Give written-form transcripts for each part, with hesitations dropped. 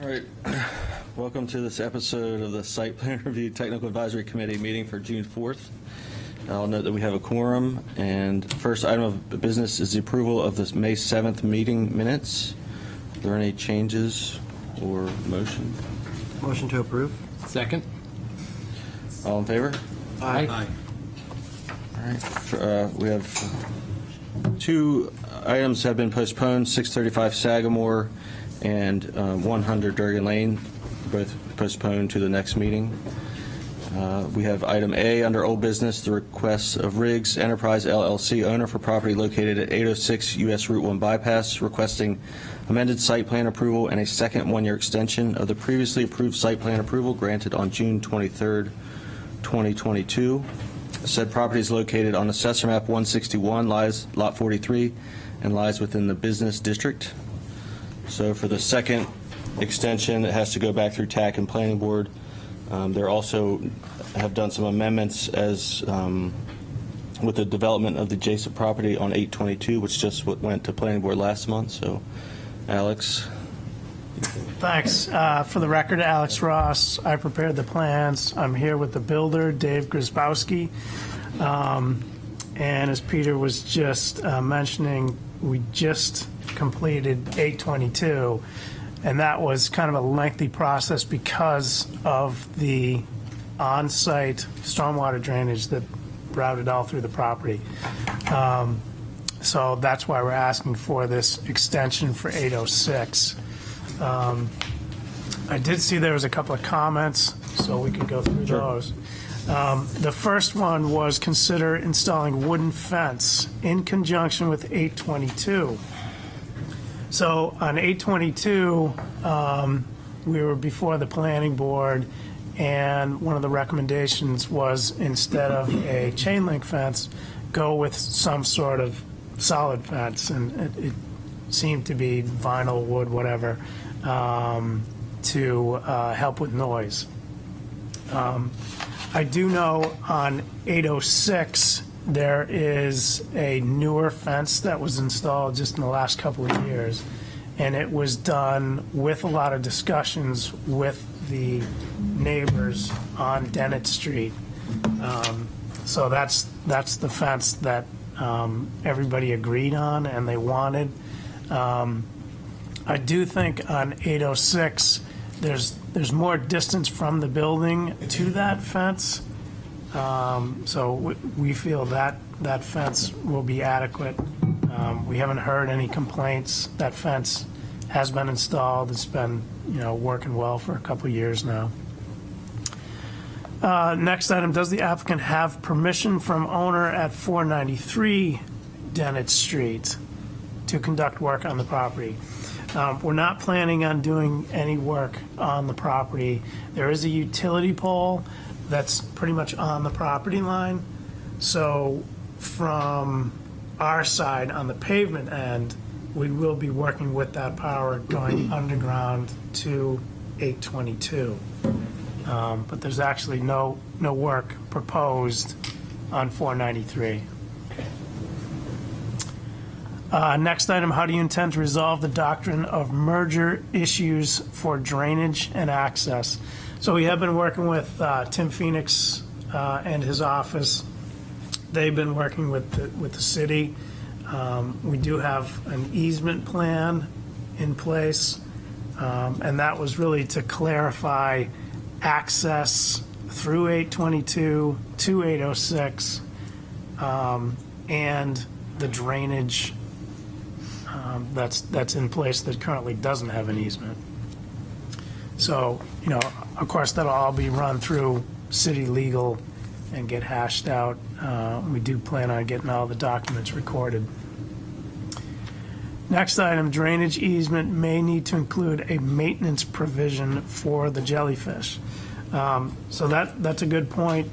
All right, welcome to this episode of the Site Plan Review Technical Advisory Committee meeting for June 4th. I'll note that we have a quorum, and first item of business is the approval of the May 7th meeting minutes. Are there any changes or motion? Motion to approve. Second. All in favor? Aye. All right, we have two items have been postponed, 635 Sagamore and 100 Durgan Lane, both postponed to the next meeting. We have item A under old business, the request of Riggs Enterprise LLC, owner for property located at 806 U.S. Route 1 bypass, requesting amended site plan approval and a second one-year extension of the previously approved site plan approval granted on June 23rd, 2022. Said property is located on Assessor Map 161, lies Lot 43, and lies within the business district. So for the second extension, it has to go back through TAC and Planning Board. They also have done some amendments as with the development of the adjacent property on 822, which just went to Planning Board last month. So, Alex. Thanks. For the record, Alex Ross. I prepared the plans. I'm here with the builder, Dave Grzybowski. And as Peter was just mentioning, we just completed 822, and that was kind of a lengthy process because of the on-site stormwater drainage that routed all through the property. So that's why we're asking for this extension for 806. I did see there was a couple of comments, so we could go through those. The first one was consider installing wooden fence in conjunction with 822. So on 822, we were before the planning board, and one of the recommendations was instead of a chain link fence, go with some sort of solid fence, and it seemed to be vinyl, wood, whatever, to help with noise. I do know on 806, there is a newer fence that was installed just in the last couple of years, and it was done with a lot of discussions with the neighbors on Dennett Street. So that's the fence that everybody agreed on and they wanted. I do think on 806, there's more distance from the building to that fence. So we feel that fence will be adequate. We haven't heard any complaints. That fence has been installed. It's been, working well for a couple of years now. Next item, does the applicant have permission from owner at 493 Dennett Street to conduct work on the property? We're not planning on doing any work on the property. There is a utility pole that's pretty much on the property line. So from our side on the pavement end, we will be working with that power going underground to 822. But there's actually no work proposed on 493. Next item, how do you intend to resolve the doctrine of merger issues for drainage and access? So we have been working with Tim Phoenix and his office. They've been working with the city. We do have an easement plan in place, and that was really to clarify access through 822 to 806 and the drainage that's in place that currently doesn't have an easement. So, of course, that'll all be run through city legal and get hashed out. We do plan on getting all the documents recorded. Next item, drainage easement may need to include a maintenance provision for the jellyfish. So that's a good point.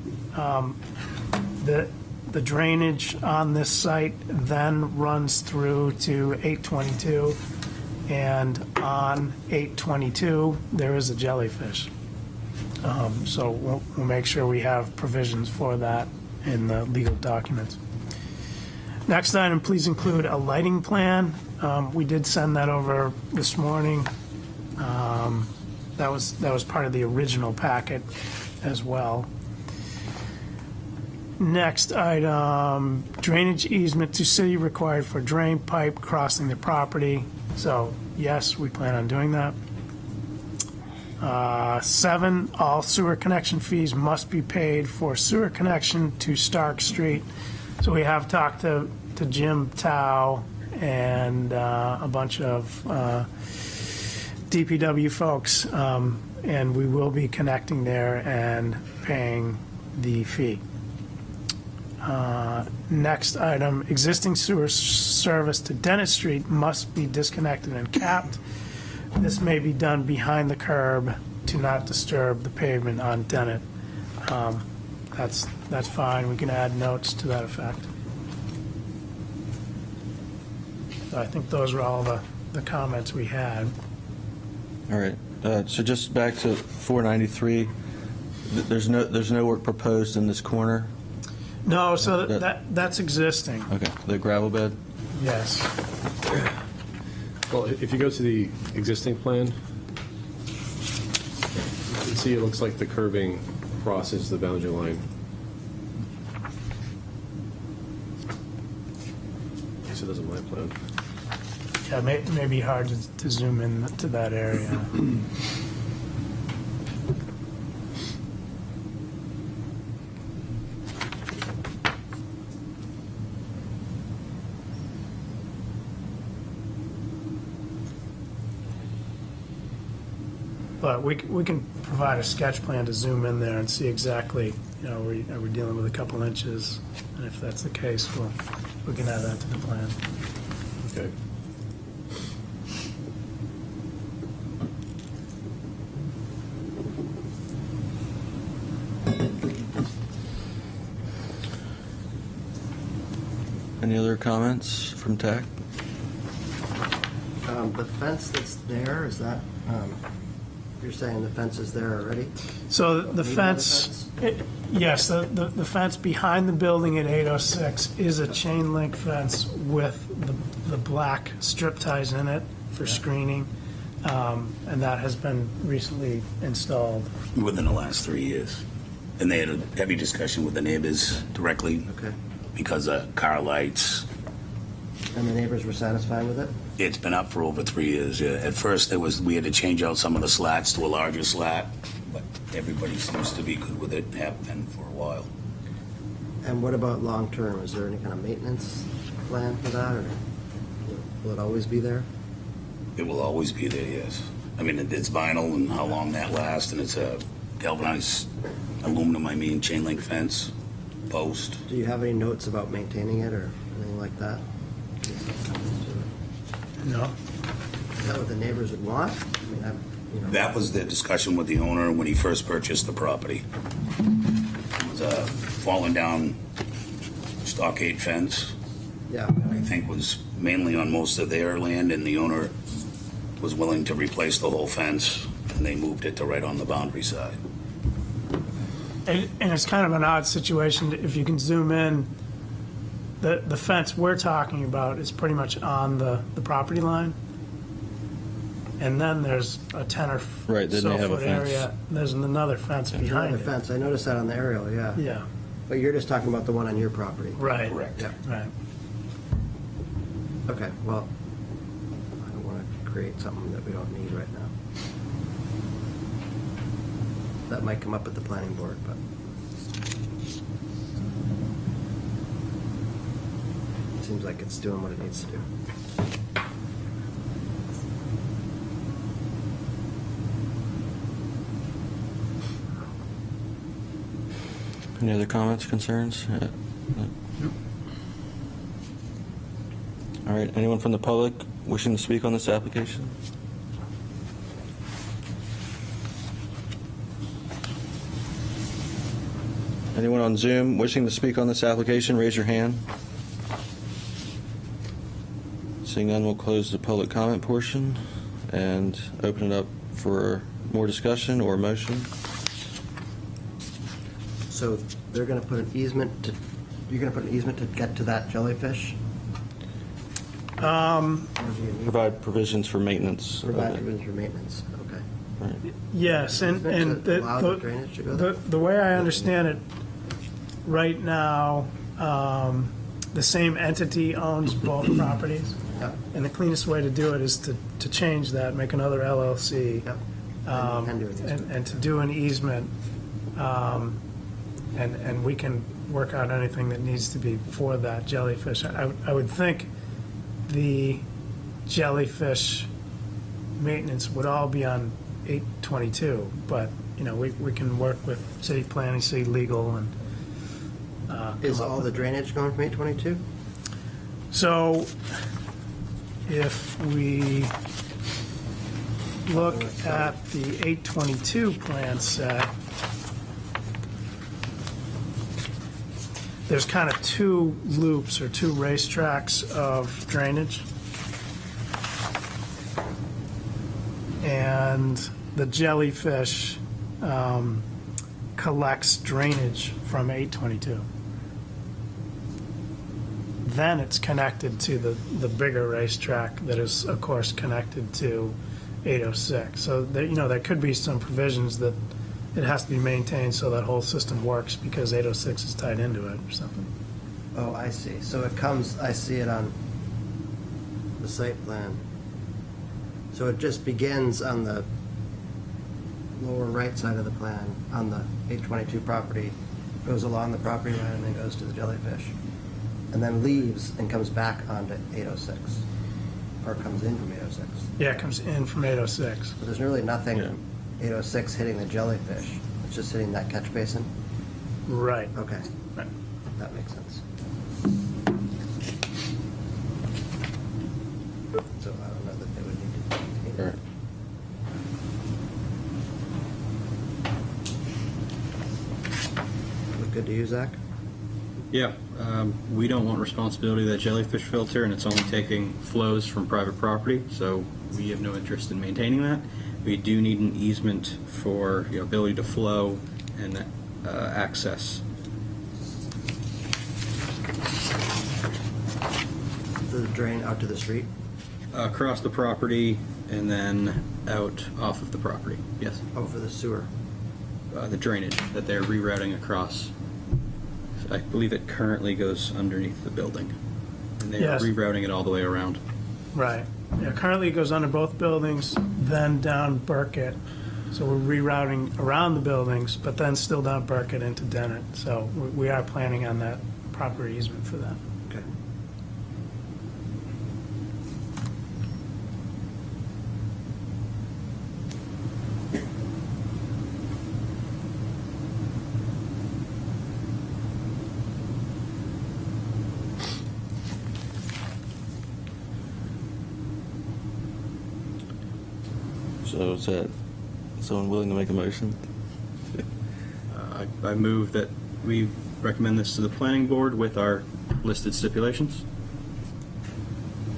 The drainage on this site then runs through to 822, and on 822, there is a jellyfish. So we'll make sure we have provisions for that in the legal documents. Next item, please include a lighting plan. We did send that over this morning. that was part of the original packet as well. Next item, drainage easement to city required for drain pipe crossing the property. So, yes, we plan on doing that. 7, all sewer connection fees must be paid for sewer connection to Stark Street. So we have talked to Jim Tao and a bunch of DPW folks, and we will be connecting there and paying the fee. Next item, existing sewer service to Dennett Street must be disconnected and capped. This may be done behind the curb to not disturb the pavement on Dennett. That's fine. We can add notes to that effect. So I think those were all the comments we had. All right, so just back to 493, there's no work proposed in this corner? No, so that's existing, Okay, the gravel bed? yes. Well, if you go to the existing plan, you can see it looks like the curving crosses the boundary line. Yes, it does in my plan. Yeah, it may be hard to zoom in to that area. But we can provide a sketch plan to zoom in there and see exactly, are we dealing with a couple inches? And if that's the case, we can add that to the plan. Okay. Any other comments from TAC? The fence that's there, is that, you're saying the fence is there already? So the Need another fence, yes, the fence behind the building at 806 is a chain link fence with the black strip ties in it for screening, and that has been recently installed. Within the last 3 years. And they had a heavy discussion with the neighbors directly Okay. because of car lights. And the neighbors were satisfied with it? It's been up for over 3 years. Yeah. At first, we had to change out some of the slats to a larger slat, but everybody seems to be good with it, have been for a while. And what about long-term? Is there any kind of maintenance plan for that, or will it always be there? It will always be there, yes. I mean, it's vinyl and how long that lasts, and it's a galvanized aluminum, chain link fence post. Do you have any notes about maintaining it or anything like that? No? Is that what the neighbors would want? I mean, That was the discussion with the owner when he first purchased the property. It was a fallen down stockade fence. Yeah. I think was mainly on most of their land, and the owner was willing to replace the whole fence, and they moved it to right on the boundary side. And it's kind of an odd situation. If you can zoom in, the fence we're talking about is pretty much on the property line. And then there's a 10 or Right, then so they have a foot fence. area. There's another fence There's behind another it. fence. I noticed that on the aerial, yeah. Yeah, But you're just talking about the one on your property? right. Correct. Yeah. Right. Okay, well, I don't want to create something that we don't need right now. That might come up at the planning board, but. Seems like it's doing what it needs to do. Any other comments, concerns? No. All right, anyone from the public wishing to speak on this application? Anyone on Zoom wishing to speak on this application, raise your hand. Seeing none, we'll close the public comment portion and open it up for more discussion or motion. So they're going to put an easement to, you're going to put an easement to get to that jellyfish? Or do you need Provide provisions for maintenance. of Provide it. provisions for maintenance, okay. Yes, and To the, allow the drainage to go there? the way I understand it, right now, the same entity owns both properties. Yep, And the cleanest way to do it is to change that, make another LLC. yep. And do an easement. And to do an easement, and we can work out anything that needs to be for that jellyfish. I would think the jellyfish maintenance would all be on 822, but, you know, we can work with city planning, city legal, and Is come up all the drainage going from 822? So if we look at the 822 plan set, there's kind of two loops or two racetracks of drainage. And the jellyfish collects drainage from 822. Then it's connected to the bigger racetrack that is, of course, connected to 806. So there, you know, there could be some provisions that it has to be maintained so that whole system works because 806 is tied into it or something. Oh, I see. So it comes, I see it on the site plan. So it just begins on the lower right side of the plan, on the 822 property, goes along the property line and then goes to the jellyfish. And then leaves and comes back onto 806, or comes in from 806. Yeah, it comes in from 806. So there's really nothing Yeah. from 806 hitting the jellyfish. It's just hitting that catch basin? Right. Okay, Right. that makes sense. So I don't know that they would need to maintain All it. right. Look good to you, Zach? Yeah, we don't want responsibility of that jellyfish filter, and it's only taking flows from private property, so we have no interest in maintaining that. We do need an easement for the ability to flow and access. The drain out to the street? Across the property and then out off of the property, yes. Oh, for the sewer. The drainage that they're rerouting across. I believe it currently goes underneath the building, and they're Yes. rerouting it all the way around. Right. Yeah, currently it goes under both buildings, then down Burkett. So we're rerouting around the buildings, but then still down Burkett into Dennett. So we are planning on that proper easement for that. Okay. So is that someone willing to make a motion? I move that we recommend this to the planning board with our listed stipulations.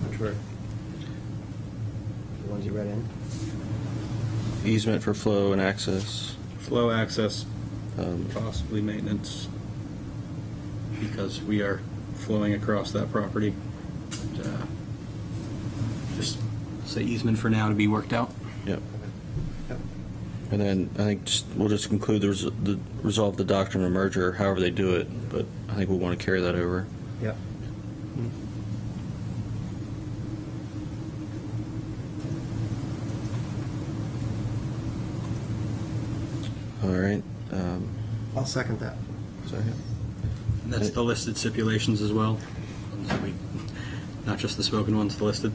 Which were the ones you read in? Easement for flow and access. Flow access, Um, possibly maintenance, because we are flowing across that property. And, just say easement for now to be worked out. Yep. Yep. And then I think we'll just conclude the resolve the doctrine of merger, however they do it, but I think we'll want to carry that over. Yep. All right. I'll second that. Second. And that's the listed stipulations as well. So not just the spoken ones, the listed.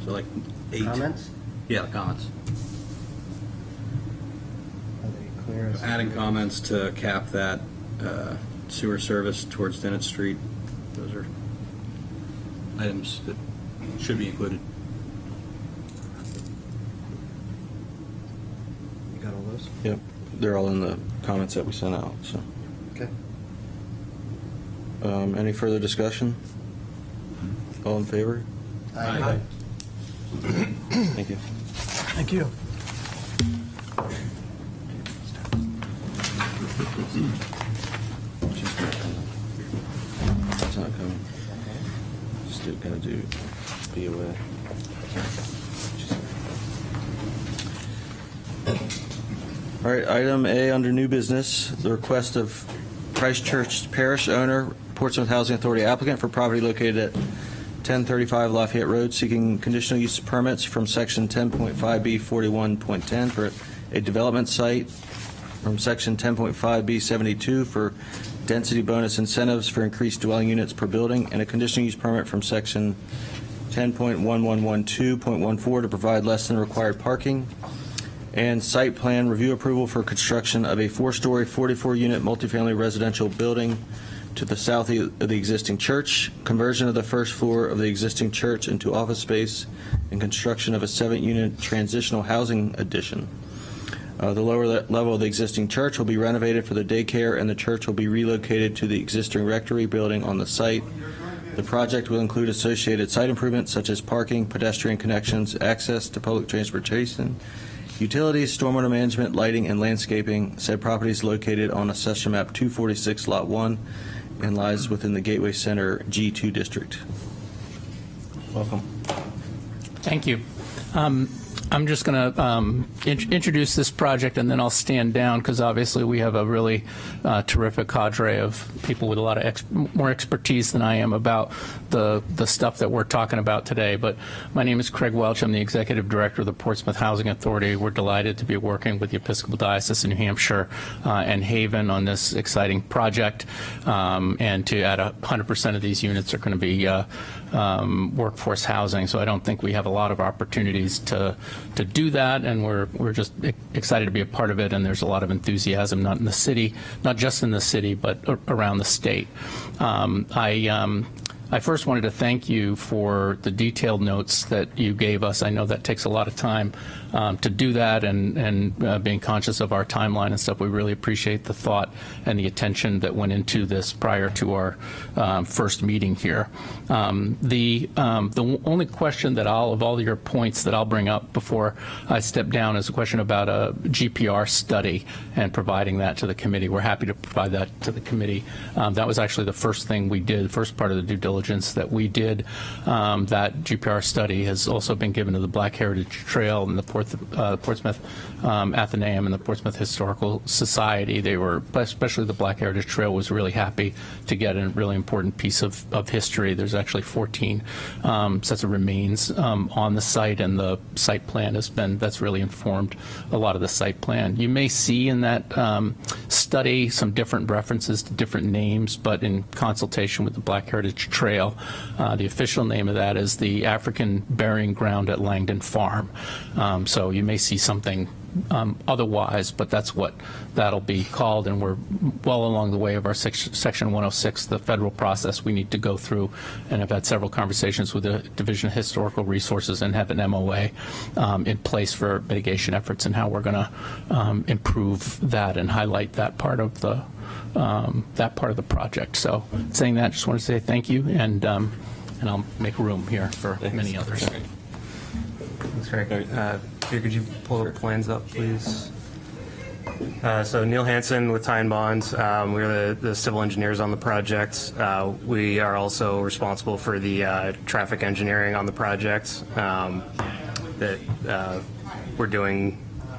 So like 8. Comments? Yeah, the comments. Are they clear? as- Adding comments to cap that sewer service towards Dennett Street. Those are items that should be included. You got all those? Yep. They're all in the comments that we sent out. So, Okay. any further discussion? All in favor? Aye. Thank you. Thank you. She's not coming. It's not coming. Still gonna do be away. All right, item A under new business, the request of Christchurch Parish owner, Portsmouth Housing Authority applicant for property located at 1035 Lafayette Road, seeking conditional use permits from section 10.5B 41.10 for a development site, from section 10.5B 72 for density bonus incentives for increased dwelling units per building, and a conditional use permit from section 10.1112.14 to provide less than required parking, and site plan review approval for construction of a 4-story, 44-unit multifamily residential building to the south of the existing church, conversion of the first floor of the existing church into office space, and construction of a 7-unit transitional housing addition. The lower level of the existing church will be renovated for the daycare, and the church will be relocated to the existing rectory building on the site. The project will include associated site improvements such as parking, pedestrian connections, access to public transportation, utilities, stormwater management, lighting, and landscaping. Said property is located on Assessor Map 246, Lot 1, and lies within the Gateway Center G2 district. Welcome. Thank you. I'm just going to introduce this project, and then I'll stand down because obviously we have a really terrific cadre of people with a lot of more expertise than I am about the stuff that we're talking about today. But my name is Craig Welch. I'm the Executive Director of the Portsmouth Housing Authority. We're delighted to be working with the Episcopal Diocese of New Hampshire and Haven on this exciting project, and to add 100% of these units are going to be workforce housing. So I don't think we have a lot of opportunities to do that, and we're just excited to be a part of it. And there's a lot of enthusiasm, not in the city, not just in the city, but around the state. I first wanted to thank you for the detailed notes that you gave us. I know that takes a lot of time to do that, and being conscious of our timeline and stuff. We really appreciate the thought and the attention that went into this prior to our first meeting here. The only question that of all your points that I'll bring up before I step down is a question about a GPR study and providing that to the committee. We're happy to provide that to the committee. That was actually the first thing we did, the first part of the due diligence that we did. That GPR study has also been given to the Black Heritage Trail and the Portsmouth Athenaeum and the Portsmouth Historical Society. They were, especially the Black Heritage Trail, was really happy to get a really important piece of history. There's actually 14 sets of remains on the site, and the site plan that's really informed a lot of the site plan. You may see in that study some different references to different names, but in consultation with the Black Heritage Trail, the official name of that is the African Burying Ground at Langdon Farm. So you may see something otherwise, but that's what that'll be called, and we're well along the way of our Section 106, the federal process we need to go through, and I've had several conversations with the Division of Historical Resources and have an MOA in place for mitigation efforts and how we're going to improve that and highlight that part of the project. So saying that, just want to say thank you, and I'll make room here for many others. That's great. Peter, could you pull the plans up, please? So Neil Hansen with Ty and Bond. We're the civil engineers on the project. We are also responsible for the traffic engineering on the project. We're doing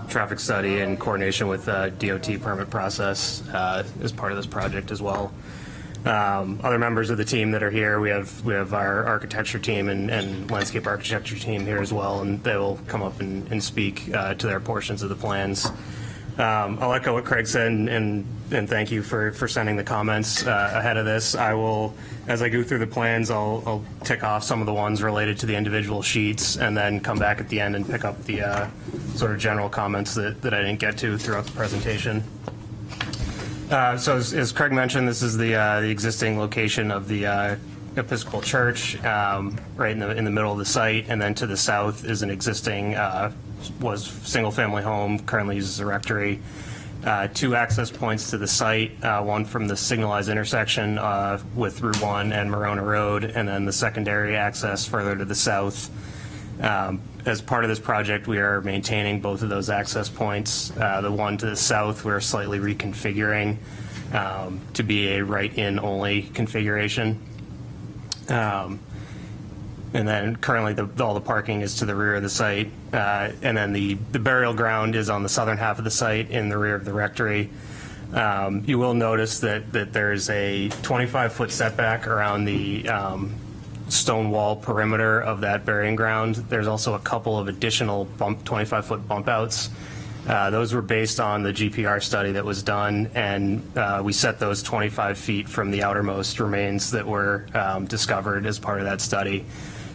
traffic study in coordination with DOT permit process as part of this project as well. Other members of the team that are here, we have our architecture team and landscape architecture team here as well, and they will come up and speak to their portions of the plans. I'll echo what Craig said and thank you for sending the comments ahead of this. I will, as I go through the plans, I'll tick off some of the ones related to the individual sheets and then come back at the end and pick up the sort of general comments that I didn't get to throughout the presentation. So as Craig mentioned, this is the existing location of the Episcopal Church, right in the middle of the site, and then to the south is an existing was single-family home, currently uses a rectory. 2 access points to the site, one from the signalized intersection with Route 1 and Marona Road, and then the secondary access further to the south. As part of this project, we are maintaining both of those access points. The one to the south, we're slightly reconfiguring to be a right-in only configuration. And then currently, all the parking is to the rear of the site. And then the burial ground is on the southern half of the site in the rear of the rectory. You will notice that there's a 25-foot setback around the stone wall perimeter of that burying ground. There's also a couple of additional 25-foot bump outs. Those were based on the GPR study that was done, and we set those 25 feet from the outermost remains that were discovered as part of that study.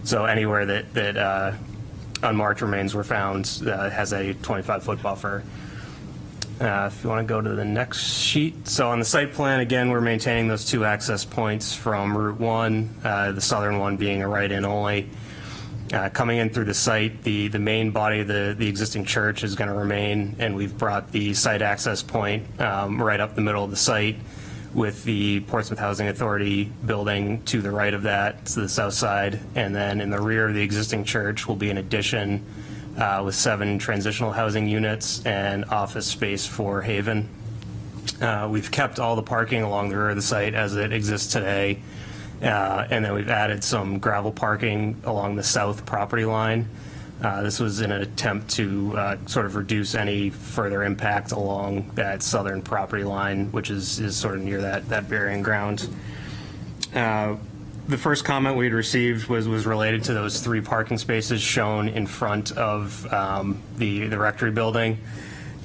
So anywhere that unmarked remains were found has a 25-foot buffer. If you want to go to the next sheet. So on the site plan, again, we're maintaining those 2 access points from Route 1, the southern one being a right-in only. Coming in through the site, the main body of the existing church is going to remain, and we've brought the site access point right up the middle of the site, with the Portsmouth Housing Authority building to the right of that, to the south side. And then in the rear of the existing church will be an addition with 7 transitional housing units and office space for Haven. We've kept all the parking along the rear of the site as it exists today. And then we've added some gravel parking along the south property line. This was in an attempt to sort of reduce any further impact along that southern property line, which is sort of near that burying ground. The first comment we'd received was related to those 3 parking spaces shown in front of the rectory building.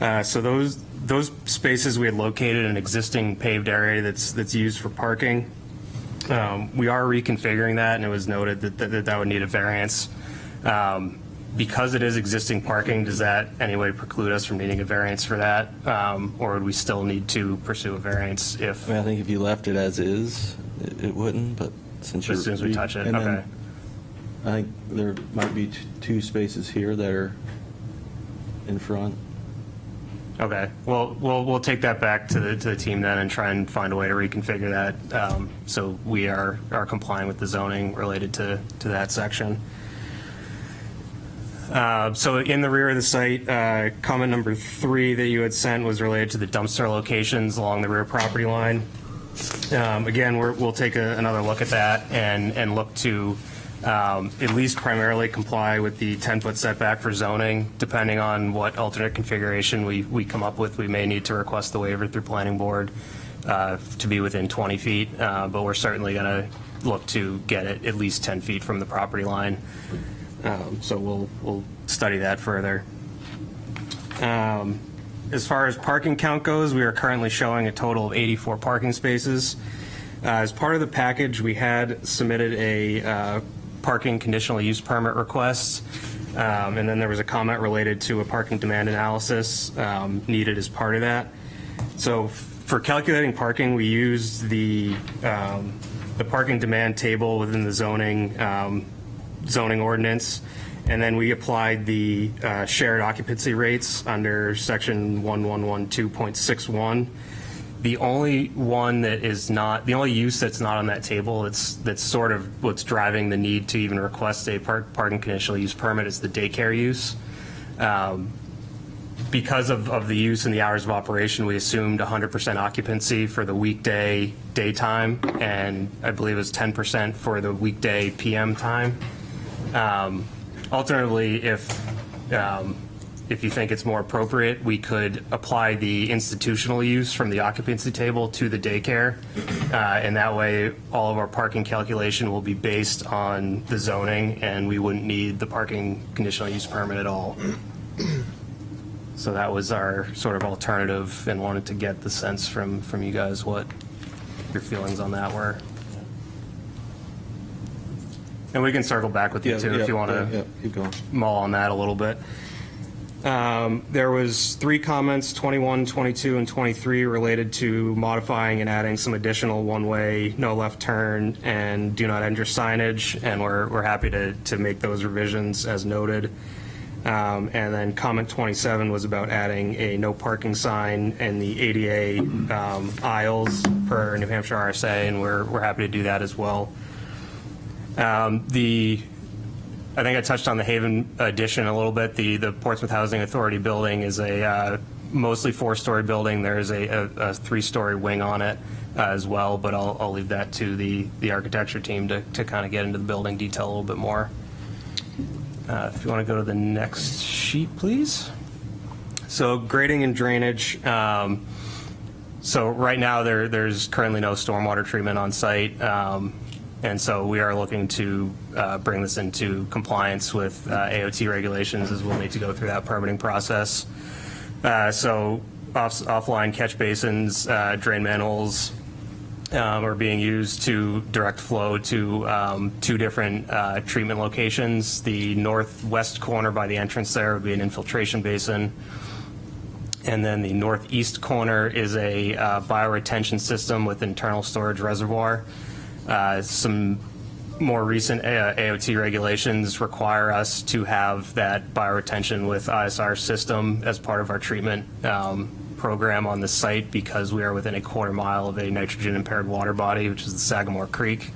So those spaces we had located in an existing paved area that's used for parking. We are reconfiguring that, and it was noted that would need a variance. Because it is existing parking, does that anyway preclude us from needing a variance for that? Or would we still need to pursue a variance if? I mean, I think if you left it as is, it wouldn't, but since As soon as we touch it, and then okay. I think there might be 2 spaces here that are in front. Okay, well, we'll take that back to the team then and try and find a way to reconfigure that so we are complying with the zoning related to that section. So in the rear of the site, comment number 3 that you had sent was related to the dumpster locations along the rear property line. Again, we'll take another look at that and look to at least primarily comply with the 10-foot setback for zoning. Depending on what alternate configuration we come up with, we may need to request the waiver through planning board to be within 20 feet, but we're certainly going to look to get it at least 10 feet from the property line. So we'll study that further. As far as parking count goes, we are currently showing a total of 84 parking spaces. As part of the package, we had submitted a parking conditional use permit request, and then there was a comment related to a parking demand analysis needed as part of that. So for calculating parking, we used the parking demand table within the zoning ordinance, and then we applied the shared occupancy rates under section 1112.61. The only use that's not on that table, that's sort of what's driving the need to even request a parking conditional use permit, is the daycare use. Because of the use and the hours of operation, we assumed 100% occupancy for the weekday daytime, and I believe it was 10% for the weekday PM time. Alternatively, if you think it's more appropriate, we could apply the institutional use from the occupancy table to the daycare, and that way all of our parking calculation will be based on the zoning, and we wouldn't need the parking conditional use permit at all. So that was our sort of alternative, and wanted to get the sense from you guys what your feelings on that were. And we can circle back with you too if you want to keep going. mull on that a little bit. There was 3 comments, 21, 22, and 23, related to modifying and adding some additional one-way, no left turn, and do not enter signage, and we're happy to make those revisions as noted. And then comment 27 was about adding a no parking sign in the ADA aisles per New Hampshire RSA, and we're happy to do that as well. I think I touched on the Haven addition a little bit. The Portsmouth Housing Authority building is a mostly 4-story building. There is a 3-story wing on it as well, but I'll leave that to the architecture team to kind of get into the building detail a little bit more. If you want to go to the next sheet, please. So grading and drainage. So right now, there's currently no stormwater treatment on site, and so we are looking to bring this into compliance with AOT regulations, as we'll need to go through that permitting process. So offline catch basins, drain manholes are being used to direct flow to 2 different treatment locations. The northwest corner by the entrance there would be an infiltration basin. And then the northeast corner is a bioretention system with internal storage reservoir. Some more recent AOT regulations require us to have that bioretention with ISR system as part of our treatment program on the site, because we are within a quarter mile of a nitrogen impaired water body, which is the Sagamore Creek.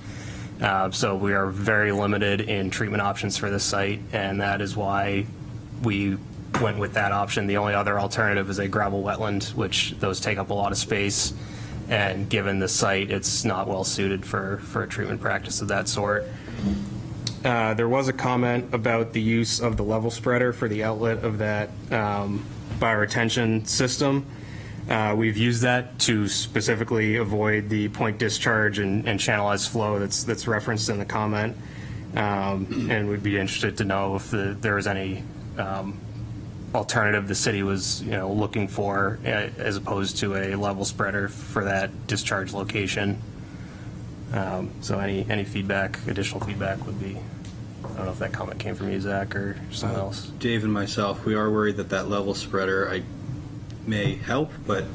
So we are very limited in treatment options for this site, and that is why we went with that option. The only other alternative is a gravel wetland, which those take up a lot of space, and given the site, it's not well suited for a treatment practice of that sort. There was a comment about the use of the level spreader for the outlet of that bioretention system. We've used that to specifically avoid the point discharge and channelized flow that's referenced in the comment, and we'd be interested to know if there was any alternative the city was looking for, as opposed to a level spreader for that discharge location. So any feedback, additional feedback would be, I don't know if that comment came from you, Zach, or someone else. Dave and myself, we are worried that level spreader may help, but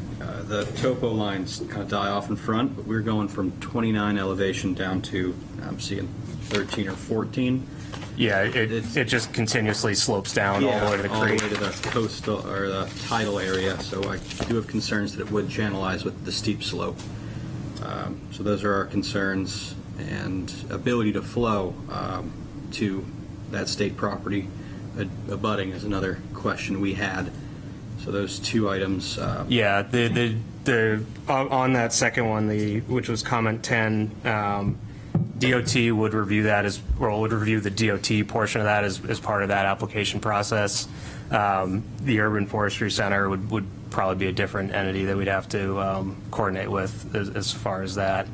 the topo lines kind of die off in front. But we're going from 29 elevation down to, I'm seeing 13 or 14. Yeah, it just continuously slopes down all the way to the creek. All the way to the coastal or the tidal area. So I do have concerns that it would channelize with the steep slope. So those are our concerns, and ability to flow to that state property abutting is another question we had. So those 2 items. Yeah, the on that second one, which was comment 10. DOT would review that would review the DOT portion of that as part of that application process. The Urban Forestry Center would probably be a different entity that we'd have to coordinate with as far as that.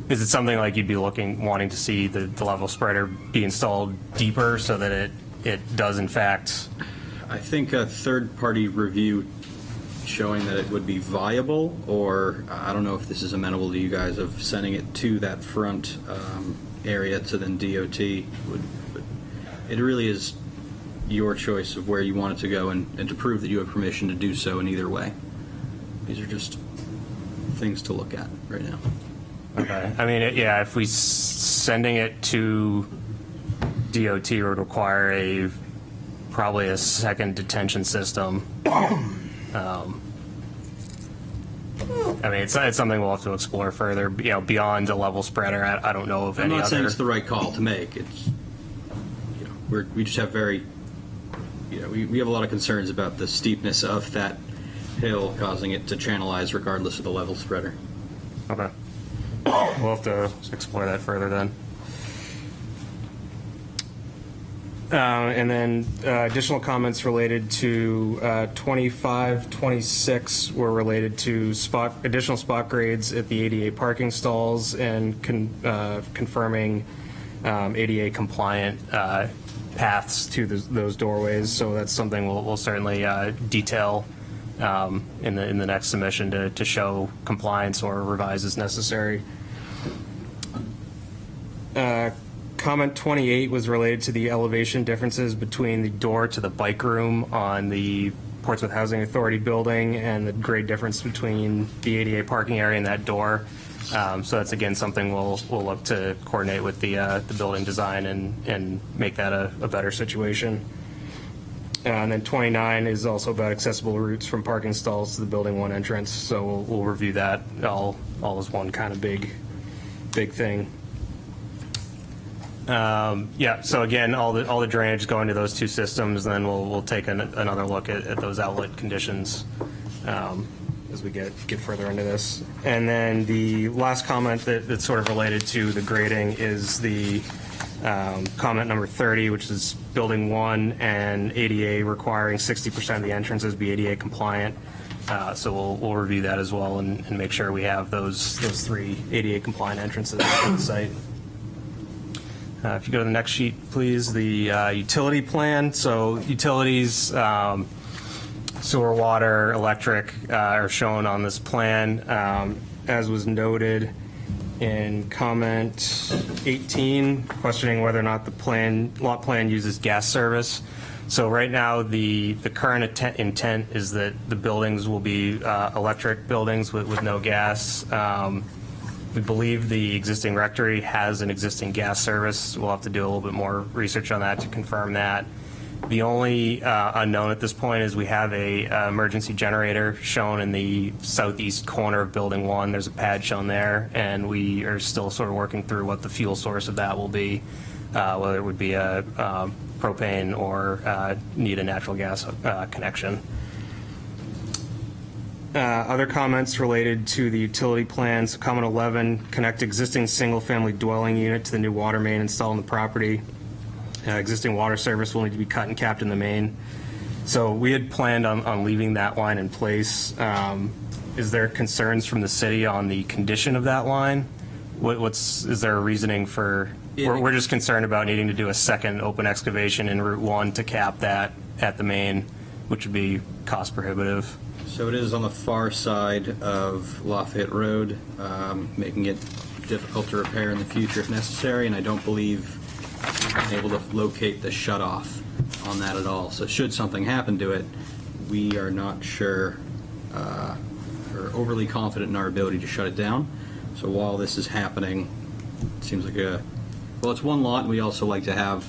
Is it something like you'd be wanting to see the level spreader be installed deeper so that it does in fact? I think a third-party review showing that it would be viable, or I don't know if this is amenable to you guys, of sending it to that front area to then DOT. But it really is your choice of where you want it to go, and to prove that you have permission to do so in either way. These are just things to look at right now. Okay. I mean, if we sending it to DOT would require probably a second detention system. I mean, it's something we'll have to explore further. Beyond a level spreader, I don't know of any other. I'm not saying it's the right call to make. It's we just have we have a lot of concerns about the steepness of that hill, causing it to channelize regardless of the level spreader. Okay. We'll have to explore that further then. And then additional comments related to 25, 26 were related to additional spot grades at the ADA parking stalls and confirming ADA compliant paths to those doorways. So that's something we'll certainly detail in the next submission to show compliance or revise as necessary. Comment 28 was related to the elevation differences between the door to the bike room on the Portsmouth Housing Authority building and the grade difference between the ADA parking area and that door. So that's, again, something we'll look to coordinate with the building design and make that a better situation. And then 29 is also about accessible routes from parking stalls to the building 1 entrance. So we'll review that all as one kind of big thing. Yeah, so again, all the drainage going to those two systems, then we'll take another look at those outlet conditions as we get further into this. And then the last comment that's sort of related to the grading is the comment number 30, which is building 1 and ADA requiring 60% of the entrances be ADA compliant. So we'll review that as well and make sure we have those 3 ADA compliant entrances to the site. If you go to the next sheet, please, the utility plan. So utilities, sewer, water, electric are shown on this plan. As was noted in comment 18, questioning whether or not the lot plan uses gas service. So right now, the current intent is that the buildings will be electric buildings with no gas. We believe the existing rectory has an existing gas service. We'll have to do a little bit more research on that to confirm that. The only unknown at this point is we have a emergency generator shown in the southeast corner of Building 1. There's a pad shown there, and we are still sort of working through what the fuel source of that will be, whether it would be a propane or need a natural gas connection. Other comments related to the utility plans. Comment 11, connect existing single-family dwelling unit to the new water main installed on the property. Existing water service will need to be cut and capped in the main. So we had planned on leaving that line in place. Is there concerns from the city on the condition of that line? Is there a reasoning for, we're just concerned about needing to do a second open excavation in Route 1 to cap that at the main, which would be cost prohibitive. So it is on the far side of Lafayette Road, making it difficult to repair in the future if necessary, and I don't believe we've been able to locate the shut-off on that at all. So should something happen to it, we are not sure or overly confident in our ability to shut it down. So while this is happening, it seems like it's one lot, and we also like to have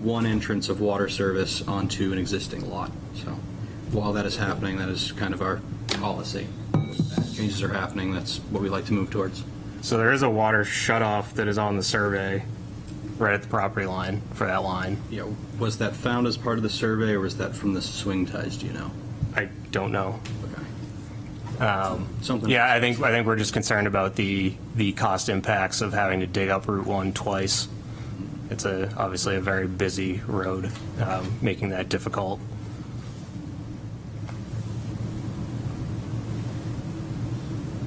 one entrance of water service onto an existing lot. So while that is happening, that is kind of our policy. As changes are happening, that's what we like to move towards. So there is a water shutoff that is on the survey right at the property line for that line. Yeah, was that found as part of the survey, or was that from the swing ties, do you know? I don't know. Okay. Something. Yeah, I think we're just concerned about the cost impacts of having to dig up Route 1 twice. It's obviously a very busy road, making that difficult.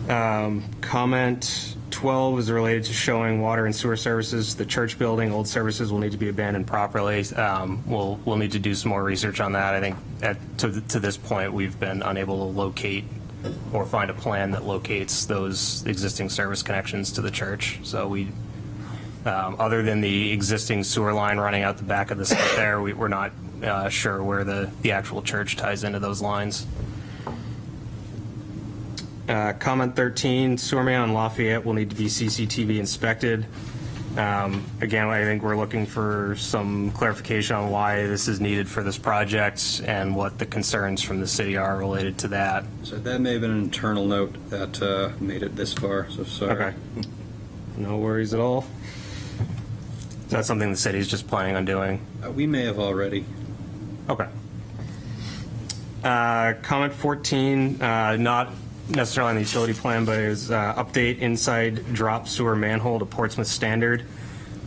Comment 12 is related to showing water and sewer services to the church building. Old services will need to be abandoned properly. We'll need to do some more research on that. I think to this point, we've been unable to locate or find a plan that locates those existing service connections to the church. So we, other than the existing sewer line running out the back of the site there, we're not sure where the actual church ties into those lines. Comment 13, sewer main on Lafayette will need to be CCTV inspected. Again, I think we're looking for some clarification on why this is needed for this project and what the concerns from the city are related to that. So that may have been an internal note that made it this far, so sorry. Okay. No worries at all. Is that something the city's just planning on doing? We may have already. Okay. Comment 14, not necessarily on the utility plan, but it was update inside drop sewer manhole to Portsmouth standard.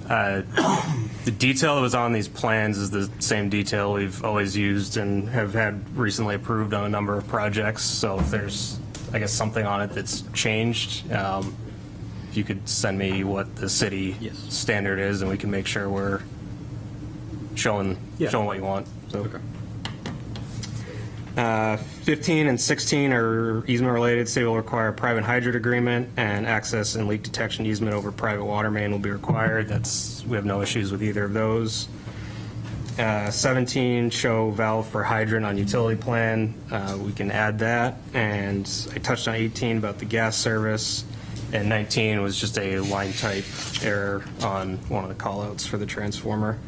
The detail that was on these plans is the same detail we've always used and have had recently approved on a number of projects. So if there's, I guess, something on it that's changed, if you could send me what the city standard is, and we can make sure we're showing what you want. So. Okay. 15 and 16 are easement related. City will require a private hydrant agreement, and access and leak detection easement over private water main will be required. We have no issues with either of those. 17, show valve for hydrant on utility plan. We can add that. And I touched on 18 about the gas service, and 19 was just a line type error on one of the callouts for the transformer.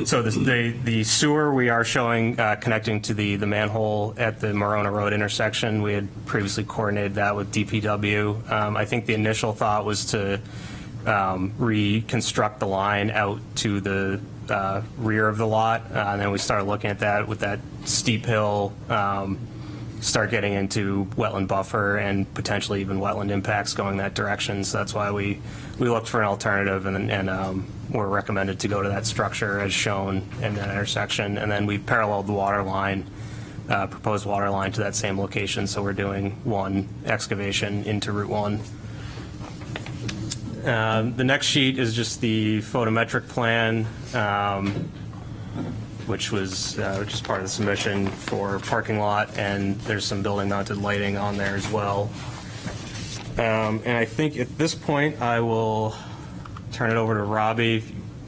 So the sewer we are showing connecting to the manhole at the Morona Road intersection. We had previously coordinated that with DPW. I think the initial thought was to reconstruct the line out to the rear of the lot. And then we started looking at that with that steep hill, start getting into wetland buffer and potentially even wetland impacts going that direction. So that's why we looked for an alternative and were recommended to go to that structure as shown in that intersection. And then we've paralleled the water line, proposed water line to that same location. So we're doing one excavation into Route 1. The next sheet is just the photometric plan, which was just part of the submission for parking lot, and there's some building mounted lighting on there as well. And I think at this point I will turn it over to Robbie.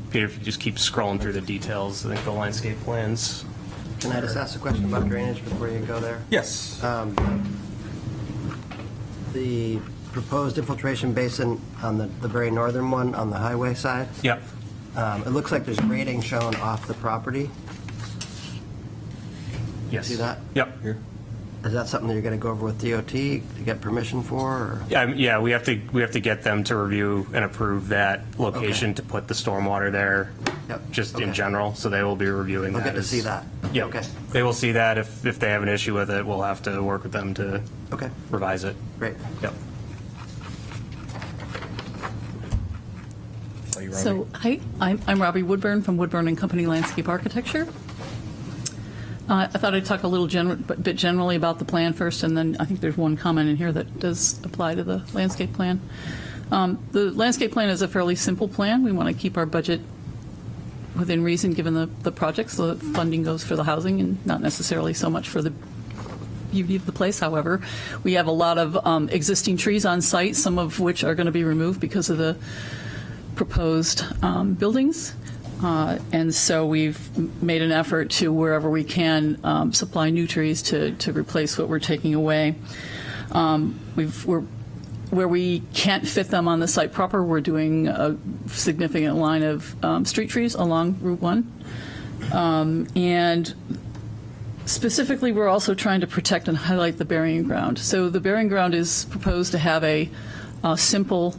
Peter, if you just keep scrolling through the details, I think the landscape plans. Can I just ask a question about drainage before you go there? Yes. The proposed infiltration basin on the very northern one on the highway side, Yep. it looks like there's grading shown off the property. Yes. See that? Yep. Is that something that you're going to go over with DOT to get permission for? Or? Yeah, we have to get them to review and approve that location to put the stormwater there, Yep. just in Okay. general. So they will be reviewing I'll that. get to as- see that. Yeah, Okay. they will see that. If they have an issue with it, we'll have to work with them to Okay, revise it. great. Yep. So, hi, I'm Robbie Woodburn from Woodburn and Company Landscape Architecture. I thought I'd talk a little bit generally about the plan first, and then I think there's one comment in here that does apply to the landscape plan. The landscape plan is a fairly simple plan. We want to keep our budget within reason, given the project, so that funding goes for the housing and not necessarily so much for the beauty of the place. However, we have a lot of existing trees on site, some of which are going to be removed because of the proposed buildings. And so we've made an effort to, wherever we can, supply new trees to replace what we're taking away. Where we can't fit them on the site proper, we're doing a significant line of street trees along Route 1. And specifically, we're also trying to protect and highlight the burying ground. So the burying ground is proposed to have a simple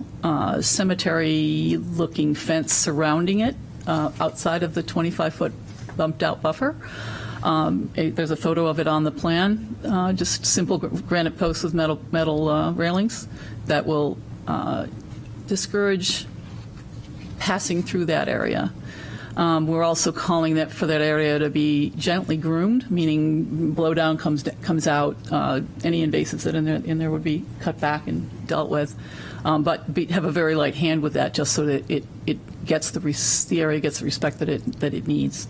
cemetery-looking fence surrounding it outside of the 25-foot bumped-out buffer. There's a photo of it on the plan, just simple granite posts with metal railings that will discourage passing through that area. We're also calling that for that area to be gently groomed, meaning blowdown comes out. Any invasives that in there would be cut back and dealt with, but have a very light hand with that, just so that it gets the area gets the respect that it needs.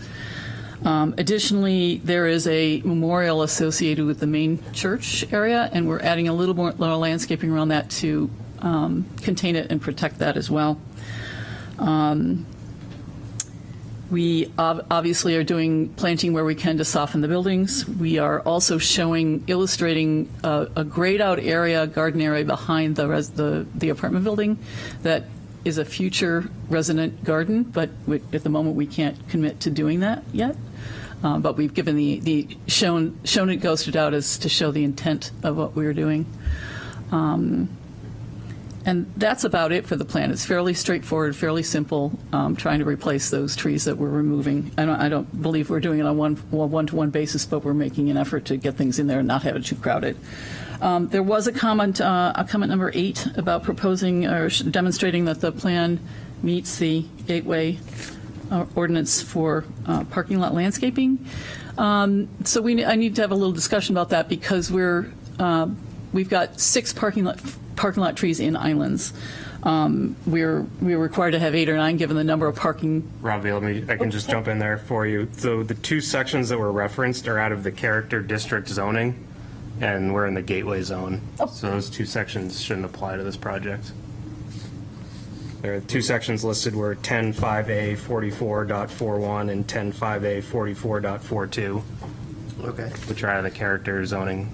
Additionally, there is a memorial associated with the main church area, and we're adding a little more landscaping around that to contain it and protect that as well. We obviously are doing planting where we can to soften the buildings. We are also illustrating a grayed out area, garden area behind the apartment building that is a future resident garden, but at the moment we can't commit to doing that yet. But we've given shown it ghosted out as to show the intent of what we are doing. And that's about it for the plan. It's fairly straightforward, fairly simple, trying to replace those trees that we're removing. I don't believe we're doing it on one-to-one basis, but we're making an effort to get things in there and not have it too crowded. There was a comment number 8 about proposing or demonstrating that the plan meets the Gateway ordinance for parking lot landscaping. So I need to have a little discussion about that, because we've got 6 parking lot trees in islands. We're required to have 8 or 9 given the number of parking. Robbie, I can just jump in there for you. So the 2 sections that were referenced are out of the character district zoning, and we're in the gateway zone. So those 2 sections shouldn't apply to this project. There are 2 sections listed were 10.5A 44.41 and 10.5A 44.42, Okay. which are out of the character zoning.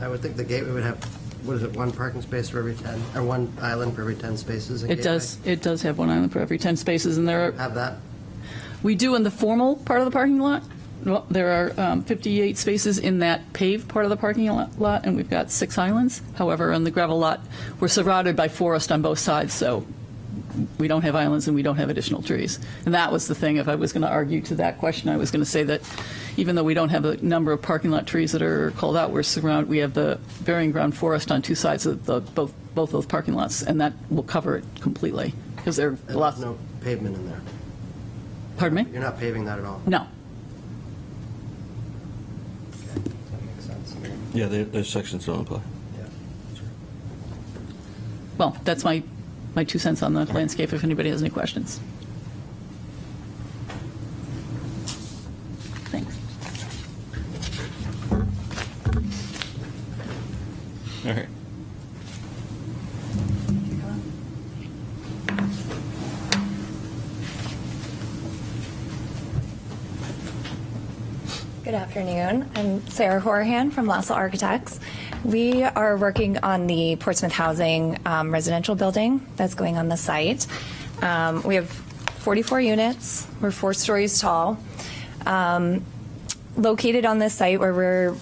I would think the gateway would have, what is it, 1 parking space for every 10, or 1 island for every 10 spaces in It Gateway? does have 1 island for every 10 spaces, and there are, Have that? we do in the formal part of the parking lot. Well, there are 58 spaces in that paved part of the parking lot, and we've got 6 islands. However, on the gravel lot, we're surrounded by forest on both sides, so we don't have islands and we don't have additional trees. And that was the thing, if I was going to argue to that question, I was going to say that even though we don't have a number of parking lot trees that are called out, we have the burying ground forest on 2 sides of both those parking lots, and that will cover it completely, because there are And lots. there's no pavement in there. Pardon me? You're not paving that at all. No. Okay, that makes sense. Yeah, those sections don't apply. Yeah. Well, that's my 2 cents on the landscape, if anybody has any questions. Thanks. All right. Good afternoon. I'm Sarah Horahan from Lassell Architects. We are working on the Portsmouth Housing residential building that's going on the site. We have 44 units. We're 4 stories tall. Located on this site where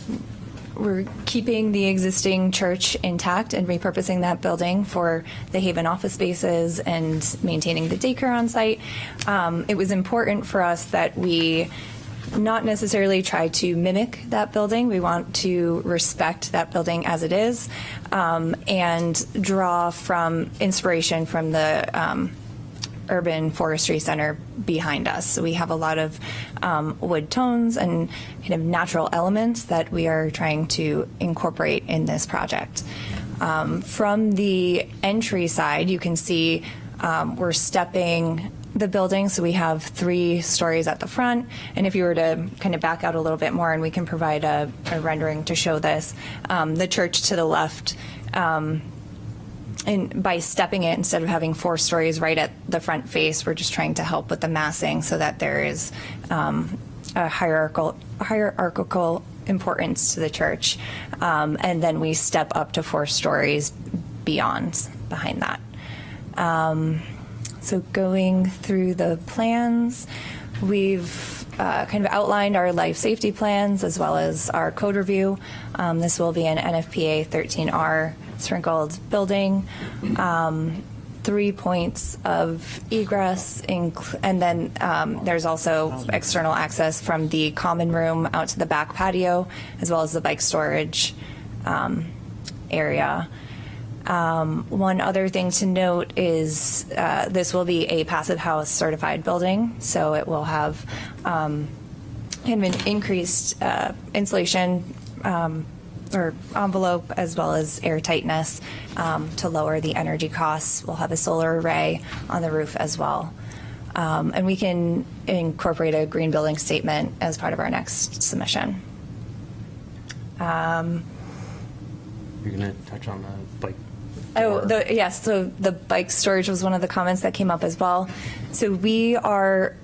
we're keeping the existing church intact and repurposing that building for the Haven office spaces and maintaining the daycare on site. It was important for us that we not necessarily try to mimic that building. We want to respect that building as it is, and draw from inspiration from the urban forestry center behind us. So we have a lot of wood tones and kind of natural elements that we are trying to incorporate in this project. From the entry side, you can see we're stepping the building, so we have 3 stories at the front, and if you were to kind of back out a little bit more, and we can provide a rendering to show this, the church to the left, and by stepping it, instead of having 4 stories right at the front face, we're just trying to help with the massing so that there is a hierarchical importance to the church, and then we step up to 4 stories behind that. So going through the plans, we've kind of outlined our life safety plans as well as our code review. This will be an NFPA 13R sprinkled building, 3 points of egress, and then there's also external access from the common room out to the back patio, as well as the bike storage area. One other thing to note is this will be a Passive House certified building, so it will have kind of an increased insulation or envelope as well as air tightness to lower the energy costs. We'll have a solar array on the roof as well. And we can incorporate a green building statement as part of our next submission. You're going to touch on the bike. Yes. So the bike storage was one of the comments that came up as well. So we're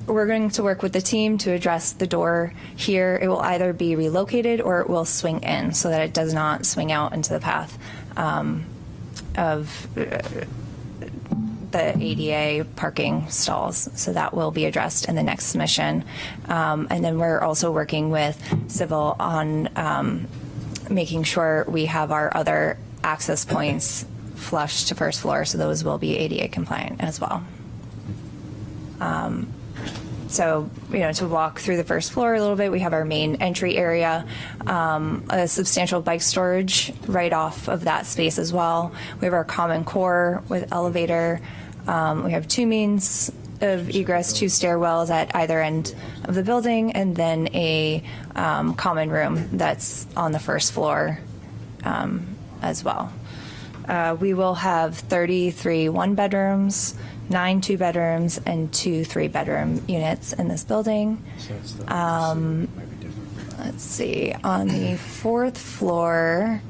going to work with the team to address the door here. It will either be relocated or it will swing in so that it does not swing out into the path of the ADA parking stalls. So that will be addressed in the next submission. And then we're also working with Civil on making sure we have our other access points flush to first floor, so those will be ADA compliant as well. So, to walk through the first floor a little bit, we have our main entry area, a substantial bike storage right off of that space as well. We have our common core with elevator. We have 2 means of egress, 2 stairwells at either end of the building, and then a common room that's on the first floor as well. We will have 33 1-bedrooms, 9 2-bedrooms, and 2 3-bedroom units in this building. Let's see. On the 4th floor,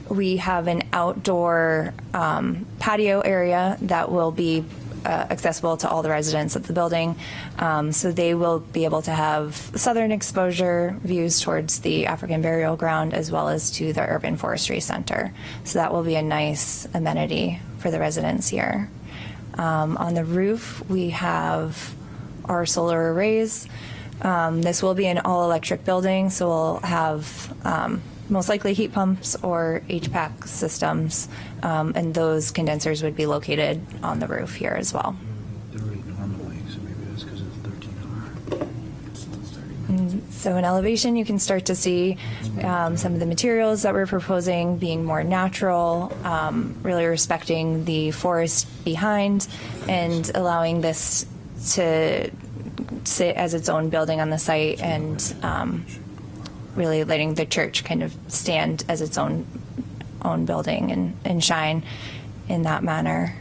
we have an outdoor patio area that will be accessible to all the residents of the building. So they will be able to have southern exposure views towards the African burial ground as well as to the urban forestry center. So that will be a nice amenity for the residents here. On the roof, we have our solar arrays. This will be an all-electric building, so we'll have most likely heat pumps or HVAC systems, and those condensers would be located on the roof here as well. They're really normally, so maybe that's because it's 13R. So in elevation, you can start to see some of the materials that we're proposing being more natural, really respecting the forest behind, and allowing this to sit as its own building on the site, and really letting the church kind of stand as its own building and shine in that manner.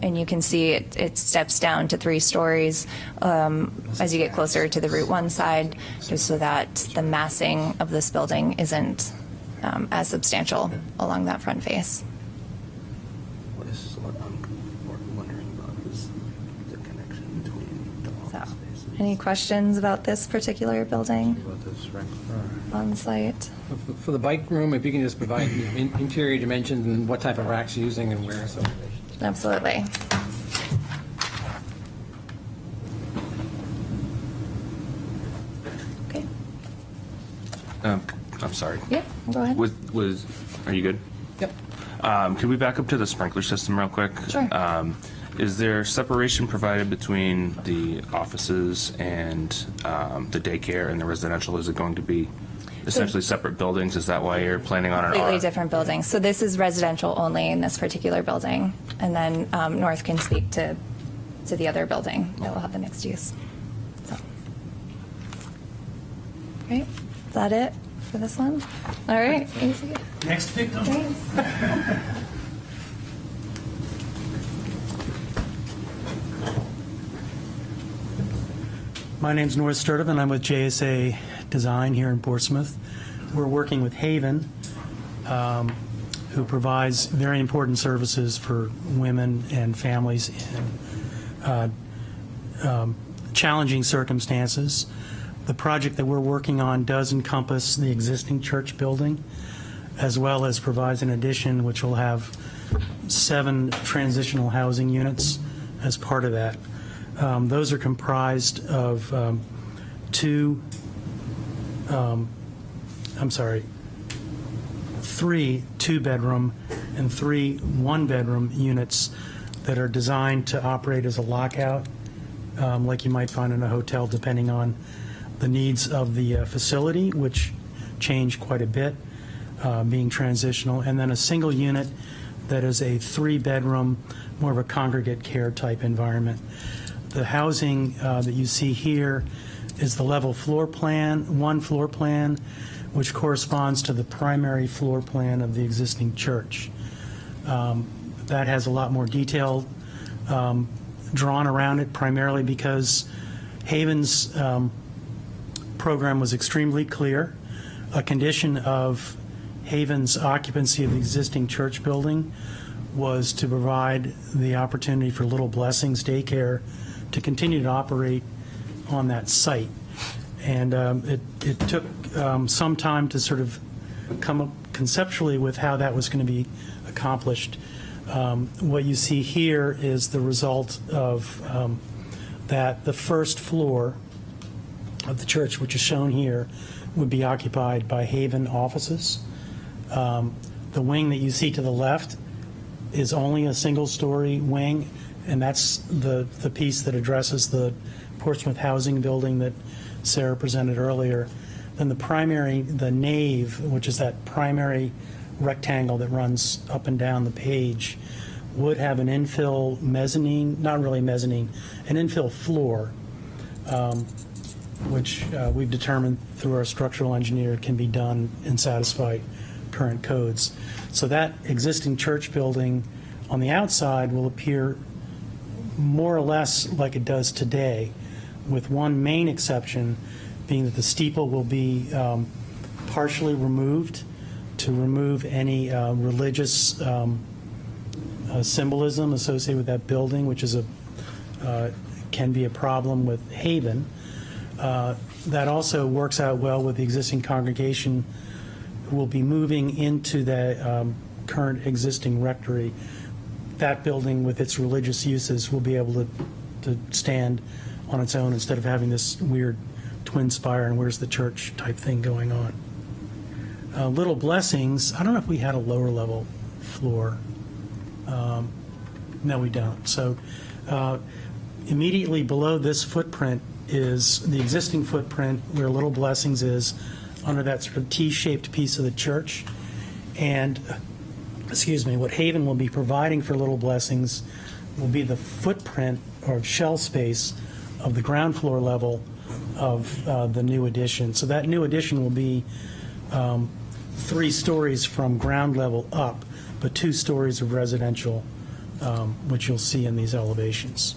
And you can see it steps down to 3 stories as you get closer to the Route 1 side, just so that the massing of this building isn't as substantial along that front face. This is what I'm wondering about, is the connection between the So, office spaces. any questions about this particular building About this, right? on site? For the bike room, if you can just provide interior dimensions and what type of racks you're using and where, so. Absolutely. Okay. I'm sorry. Yeah, go ahead. Are you good? Yep. Could we back up to the sprinkler system real quick? Sure. Is there separation provided between the offices and the daycare and the residential? Is it going to be essentially separate buildings? Is that why you're planning on an Completely R? different buildings. So this is residential only in this particular building, and then North can speak to the other building that will have the mixed use. So, great. Is that it for this one? All right. Easy. Next victim. Thanks. My name's North Sturtevant. I'm with JSA Design here in Portsmouth. We're working with Haven, who provides very important services for women and families in challenging circumstances. The project that we're working on does encompass the existing church building, as well as provides an addition which will have 7 transitional housing units as part of that. Those are comprised of 3 2-bedroom and 3 1-bedroom units that are designed to operate as a lockout, like you might find in a hotel, depending on the needs of the facility, which change quite a bit, being transitional, and then a single unit that is a 3-bedroom, more of a congregate care type environment. The housing that you see here is the level floor plan, 1 floor plan, which corresponds to the primary floor plan of the existing church. That has a lot more detail drawn around it, primarily because Haven's program was extremely clear. A condition of Haven's occupancy of the existing church building was to provide the opportunity for Little Blessings Daycare to continue to operate on that site. And it took some time to sort of come up conceptually with how that was going to be accomplished. What you see here is the result of that. The first floor of the church, which is shown here, would be occupied by Haven offices. The wing that you see to the left is only a single-story wing, and that's the piece that addresses the Portsmouth housing building that Sarah presented earlier. Then the nave, which is that primary rectangle that runs up and down the page, would have an infill mezzanine, not really mezzanine, an infill floor, which we've determined through our structural engineer can be done and satisfy current codes. So that existing church building on the outside will appear more or less like it does today, with one main exception being that the steeple will be partially removed to remove any religious symbolism associated with that building, which is can be a problem with Haven. That also works out well with the existing congregation who will be moving into the current existing rectory. That building with its religious uses will be able to stand on its own instead of having this weird twin spire and where's the church type thing going on. Little Blessings, I don't know if we had a lower level floor. No, we don't. So immediately below this footprint is the existing footprint where Little Blessings is, under that sort of T-shaped piece of the church. And, what Haven will be providing for Little Blessings will be the footprint or shell space of the ground floor level of the new addition. So that new addition will be 3 stories from ground level up, but 2 stories of residential, which you'll see in these elevations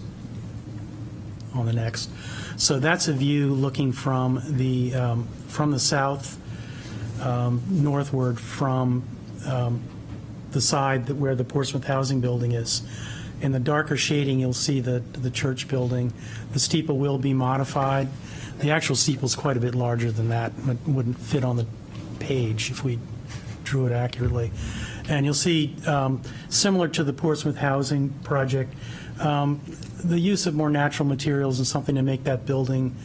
on the next. So that's a view looking from the south northward from the side where the Portsmouth Housing Building is. In the darker shading, you'll see the church building. The steeple will be modified. The actual steeple is quite a bit larger than that. It wouldn't fit on the page if we drew it accurately. And you'll see, similar to the Portsmouth Housing Project, the use of more natural materials and something to make that building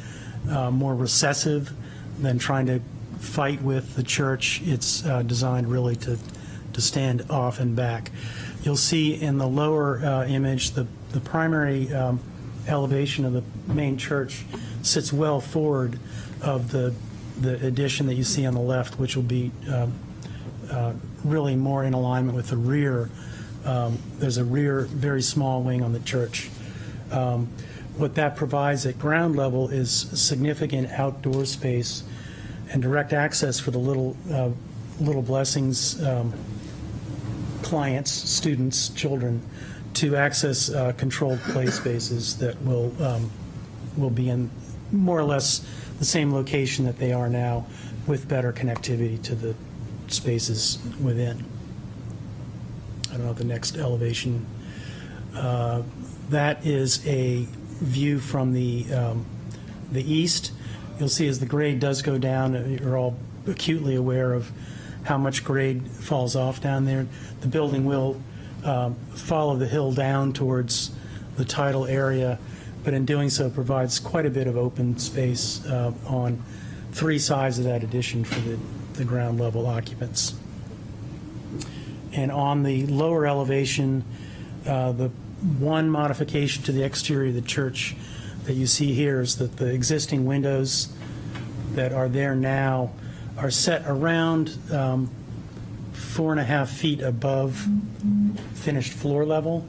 more recessive than trying to fight with the church. It's designed really to stand off and back. You'll see in the lower image the primary elevation of the main church sits well forward of the addition that you see on the left, which will be really more in alignment with the rear. There's a rear, very small wing on the church. What that provides at ground level is significant outdoor space and direct access for the Little Blessings clients, students, children, to access controlled play spaces that will be in more or less the same location that they are now, with better connectivity to the spaces within. I don't know the next elevation. That is a view from the east. You'll see as the grade does go down, you're all acutely aware of how much grade falls off down there. The building will follow the hill down towards the tidal area, but in doing so provides quite a bit of open space on 3 sides of that addition for the ground level occupants. And on the lower elevation, the one modification to the exterior of the church that you see here is that the existing windows that are there now are set around 4.5 feet above finished floor level.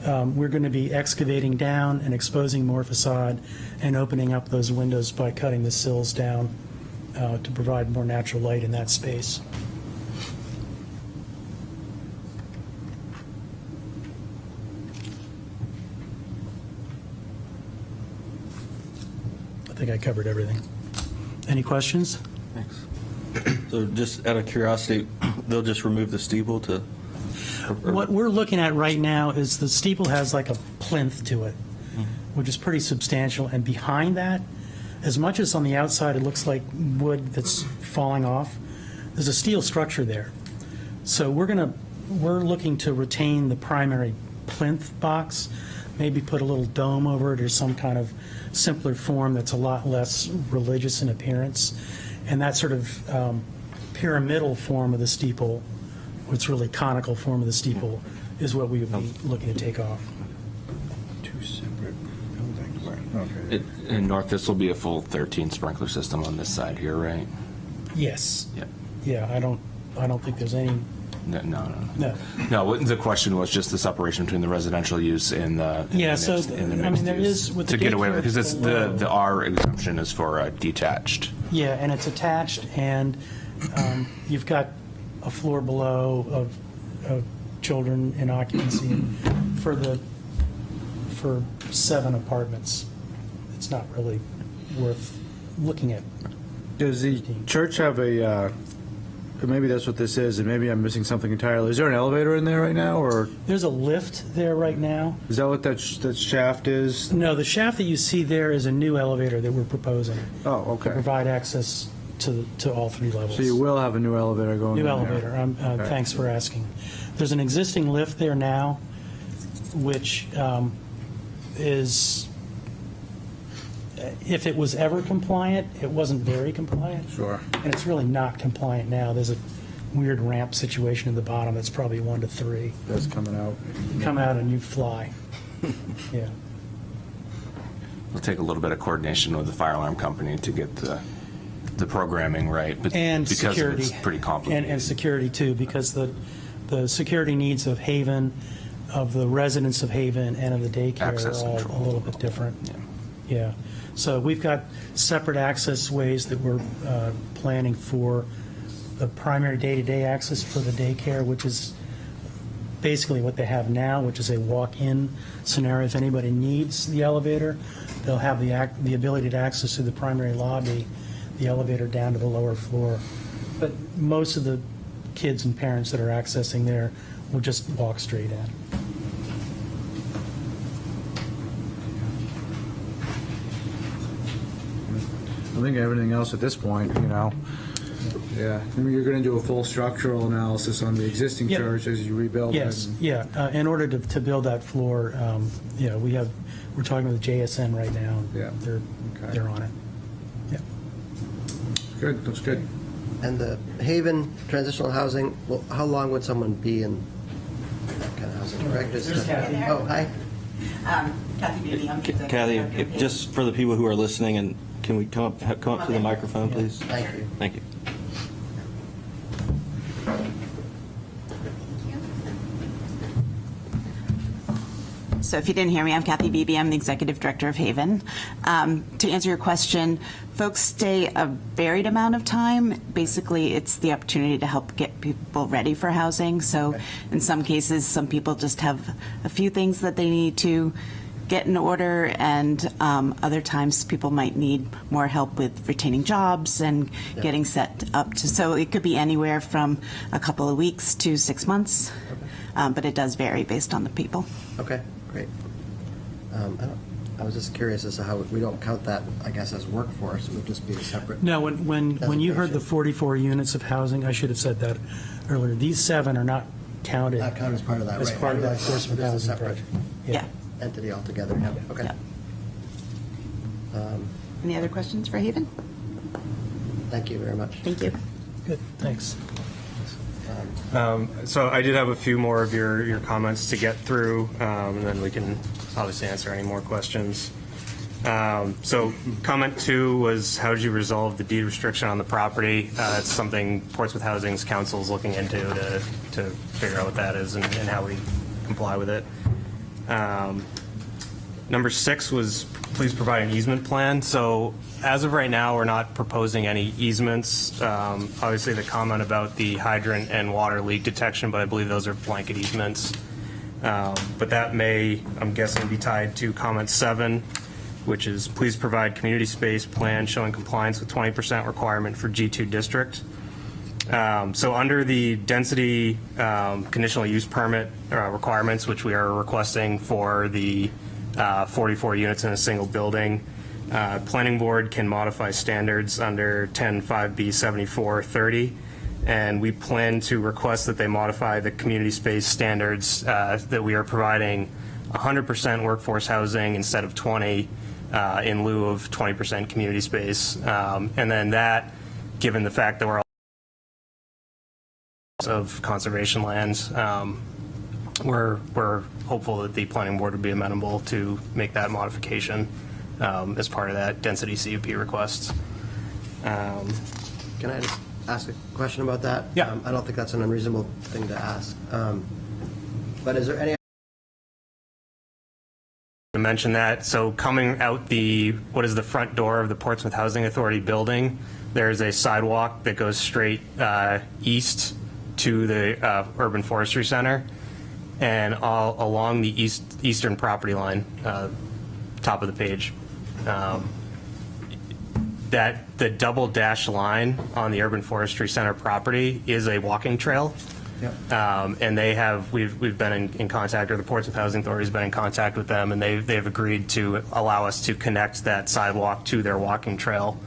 We're going to be excavating down and exposing more facade and opening up those windows by cutting the sills down to provide more natural light in that space. I think I covered everything. Any questions? Thanks. So just out of curiosity, they'll just remove the steeple to... What we're looking at right now is the steeple has like a plinth to it, which is pretty substantial. And behind that, as much as on the outside it looks like wood that's falling off, there's a steel structure there. So we're looking to retain the primary plinth box, maybe put a little dome over it or some kind of simpler form that's a lot less religious in appearance. And that sort of pyramidal form of the steeple, what's really conical form of the steeple, is what we would be looking to take off. 2 separate buildings. Okay. In north, this will be a full 13 sprinkler system on this side here, right? Yes. Yeah. Yeah, I don't think there's any. No, the question was just the separation between the residential use and the Yeah, so, and the I mean, mixed there use. is, with To the get away with, daycare because below- the R exemption is for detached. Yeah, and it's attached, and you've got a floor below of children in occupancy for 7 apartments. It's not really worth looking at. Does the church have a, or maybe that's what this is, and maybe I'm missing something entirely. Is there an elevator in there right now, or There's a lift there right now. is that what that shaft is? No, the shaft that you see there is a new elevator that we're proposing Oh, to okay. provide access to all 3 levels. So you will have a new elevator going in New there. elevator. Okay. Thanks for asking. There's an existing lift there now, which is if it was ever compliant, it wasn't very compliant. Sure. And it's really not compliant now. There's a weird ramp situation in the bottom that's probably 1 to 3. That's coming out. Come out and you fly. Yeah. It'll take a little bit of coordination with the fire alarm company to get the programming right, but And because security. it's pretty complicated. And security too, because the security needs of Haven, of the residents of Haven and of the daycare Access are all control. a little bit different. Yeah. Yeah. So we've got separate access ways that we're planning for the primary day-to-day access for the daycare, which is basically what they have now, which is a walk-in scenario. If anybody needs the elevator, they'll have the ability to access through the primary lobby, the elevator down to the lower floor. But most of the kids and parents that are accessing there will just walk straight in. I think everything else at this point, Yeah, I mean, you're going to do a full structural analysis on the existing Yeah. church as you rebuild it. Yes, and- yeah. In order to build that floor, we're talking with JSN right now. Yeah. Okay. They're on it. Yeah. Good, looks good. And the Haven transitional housing, well, how long would someone be in that kind of housing? Greg, There's Kathy. Oh, hi. Kathy Beatty, I'm the executive Kathy, director of just for the people who are listening, and can we come up to the microphone, please? Thank you. Thank you. So if you didn't hear me, I'm Kathy Beebe. I'm the executive director of Haven. To answer your question, folks stay a varied amount of time. Basically, it's the opportunity to help get people ready for housing. So in some cases, some people just have a few things that they need to get in order, and other times people might need more help with retaining jobs and getting set up to. So it could be anywhere from a couple of weeks to 6 months, but it does vary based on the people. Okay, great. I was just curious as to how we don't count that, I guess, as workforce. It would just be a separate. No, when you heard the 44 units of housing, I should have said that earlier. These 7 are not counted. Not counted as part of that, As right? part of that This Portsmouth is a housing separate project. Yeah. entity altogether. Yeah. Okay. Yeah. Any other questions for Haven? Thank you very much. Thank you. Good, thanks. So I did have a few more of your comments to get through, and then we can obviously answer any more questions. So comment 2 was, how did you resolve the deed restriction on the property? It's something Portsmouth Housing's council is looking into to figure out what that is and how we comply with it. Number 6 was, please provide an easement plan. So as of right now, we're not proposing any easements. Obviously, the comment about the hydrant and water leak detection, but I believe those are blanket easements. But that may, I'm guessing, be tied to comment 7, which is, please provide community space plan showing compliance with 20% requirement for G2 district. So under the density conditional use permit requirements, which we are requesting for the 44 units in a single building, planning board can modify standards under 10.5B 7430, and we plan to request that they modify the community space standards that we are providing 100% workforce housing instead of 20 in lieu of 20% community space. And then that, given the fact that we're all of conservation lands, we're hopeful that the planning board would be amenable to make that modification as part of that density CUP request. Can I just ask a question about that? Yeah. I don't think that's an unreasonable thing to ask. But is there any? To mention that, so coming out what is the front door of the Portsmouth Housing Authority building, there's a sidewalk that goes straight east to the Urban Forestry Center, and all along the eastern property line, top of the page, that the double dash line on the Urban Forestry Center property is a walking trail. And we've been in contact, or the Portsmouth Housing Authority has been in contact with them, and they've agreed to allow us to connect that sidewalk to their walking trail,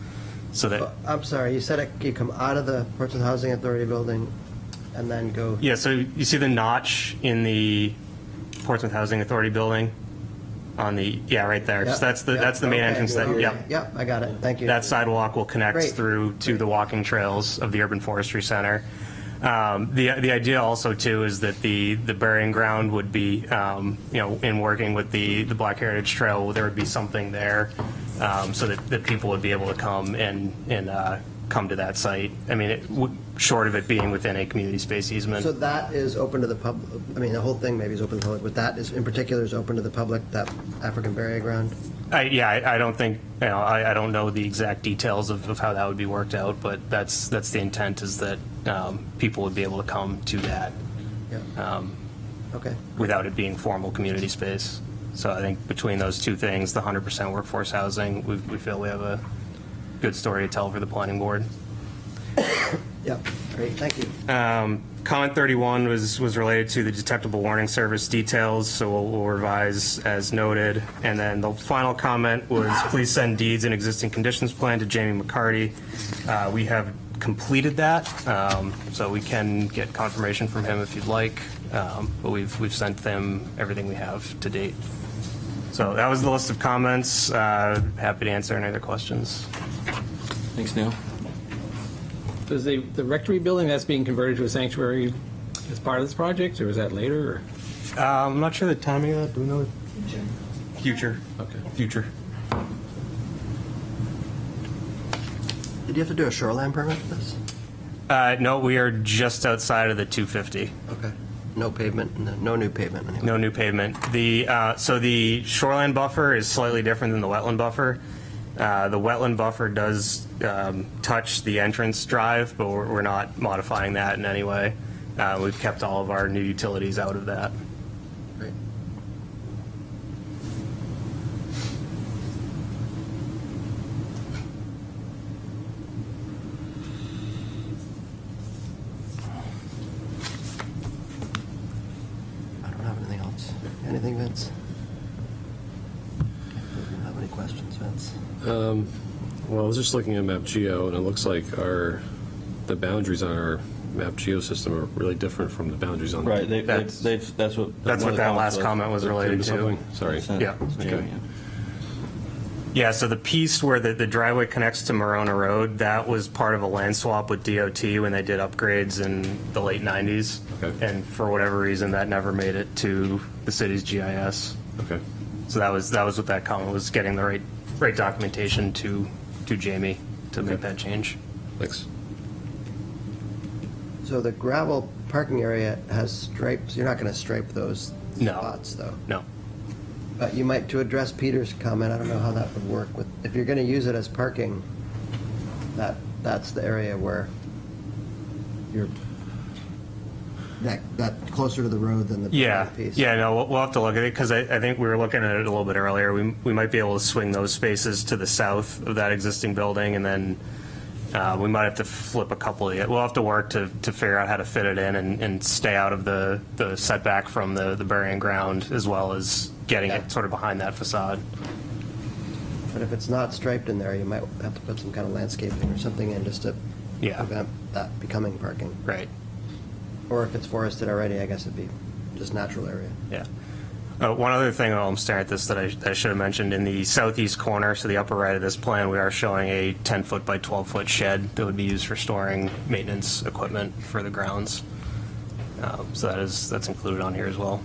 so that. I'm sorry, you said you come out of the Portsmouth Housing Authority building and then go. Yeah, so you see the notch in the Portsmouth Housing Authority building? on the, yeah, right there. Yep, So that's the, yep, that's the main okay, entrance that, okay. yep. Yep, I got it, thank you. That sidewalk will connect Great. through to the walking trails of the Urban Forestry Center. The idea also too is that the burying ground would be, in working with the Black Heritage Trail, there would be something there so that people would be able to come and come to that site. I mean, short of it being within a community space easement. So that is open to the public, I mean, the whole thing maybe is open to the public, but that is, in particular, is open to the public, that African burial ground? I don't think, I don't know the exact details of how that would be worked out, but that's the intent, is that people would be able to come to that Yeah. Okay. without it being formal community space. So I think between those two things, the 100% workforce housing, we feel we have a good story to tell for the planning board. Yep, great, thank you. Comment 31 was related to the detectable warning service details, so we'll revise as noted. And then the final comment was, please send deeds and existing conditions plan to Jamie McCarty. We have completed that, so we can get confirmation from him if you'd like, but we've sent them everything we have to date. So that was the list of comments. Happy to answer any other questions. Thanks, Neil. Is the rectory building that's being converted to a sanctuary as part of this project, or is that later? Or? I'm not sure the timing of that. Do we know? Future. Okay. Future. Did you have to do a shoreline permit for this? No, we are just outside of the 250. Okay. No pavement, no new pavement anyway. No new pavement. So the shoreline buffer is slightly different than the wetland buffer. The wetland buffer does touch the entrance drive, but we're not modifying that in any way. We've kept all of our new utilities out of that. Great. I don't have anything else. Anything, Vince? You don't have any questions, Vince? Well, I was just looking at Map Geo, and it looks like the boundaries on our Map Geo system are really different from the boundaries on. Right, That's that's what that last comment was related to. Something? Sorry. Yeah. Okay. Yeah, so the piece where the driveway connects to Morona Road, that was part of a land swap with DOT when they did upgrades in the late 90s. Okay. And for whatever reason, that never made it to the city's GIS. Okay. So that was what that comment was, getting the right documentation to Jamie to make that change. Thanks. So the gravel parking area has stripes, you're not going to stripe those No. spots, though? No. But you might, to address Peter's comment, I don't know how that would work with, if you're going to use it as parking, that's the area where you're, that closer to the road than the Yeah, piece. yeah, no, we'll have to look at it, because I think we were looking at it a little bit earlier. We might be able to swing those spaces to the south of that existing building, and then we might have to flip a couple of it. We'll have to work to figure out how to fit it in and stay out of the setback from the burying ground, as well as getting it sort of behind that facade. But if it's not striped in there, you might have to put some kind of landscaping or something in just to Yeah. prevent that becoming parking. Right. Or if it's forested already, I guess it'd be just natural area. Yeah. One other thing while I'm staring at this that I should have mentioned, in the southeast corner, so the upper right of this plan, we are showing a 10-foot by 12-foot shed that would be used for storing maintenance equipment for the grounds. So that's included on here as well.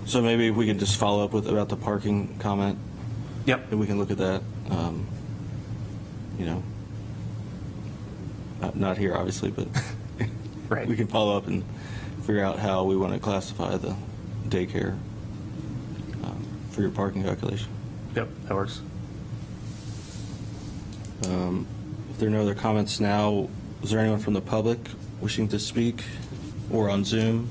So maybe if we could just follow up with about the parking comment. Yep. And we can look at that, not here, obviously, but Right. we can follow up and figure out how we want to classify the daycare for your parking calculation. Yep, that works. If there are no other comments now, is there anyone from the public wishing to speak or on Zoom?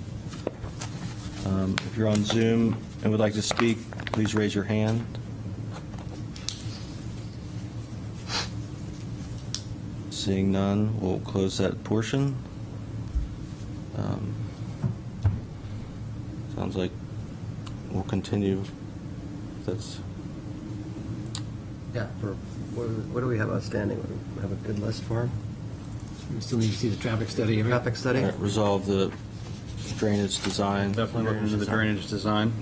If you're on Zoom and would like to speak, please raise your hand. Seeing none, we'll close that portion. Sounds like we'll continue. That's Yeah, for, what do we have outstanding? We have a good list for him? We still need to see the traffic study. Traffic study? All right, resolve the drainage design. Definitely look into the drainage design.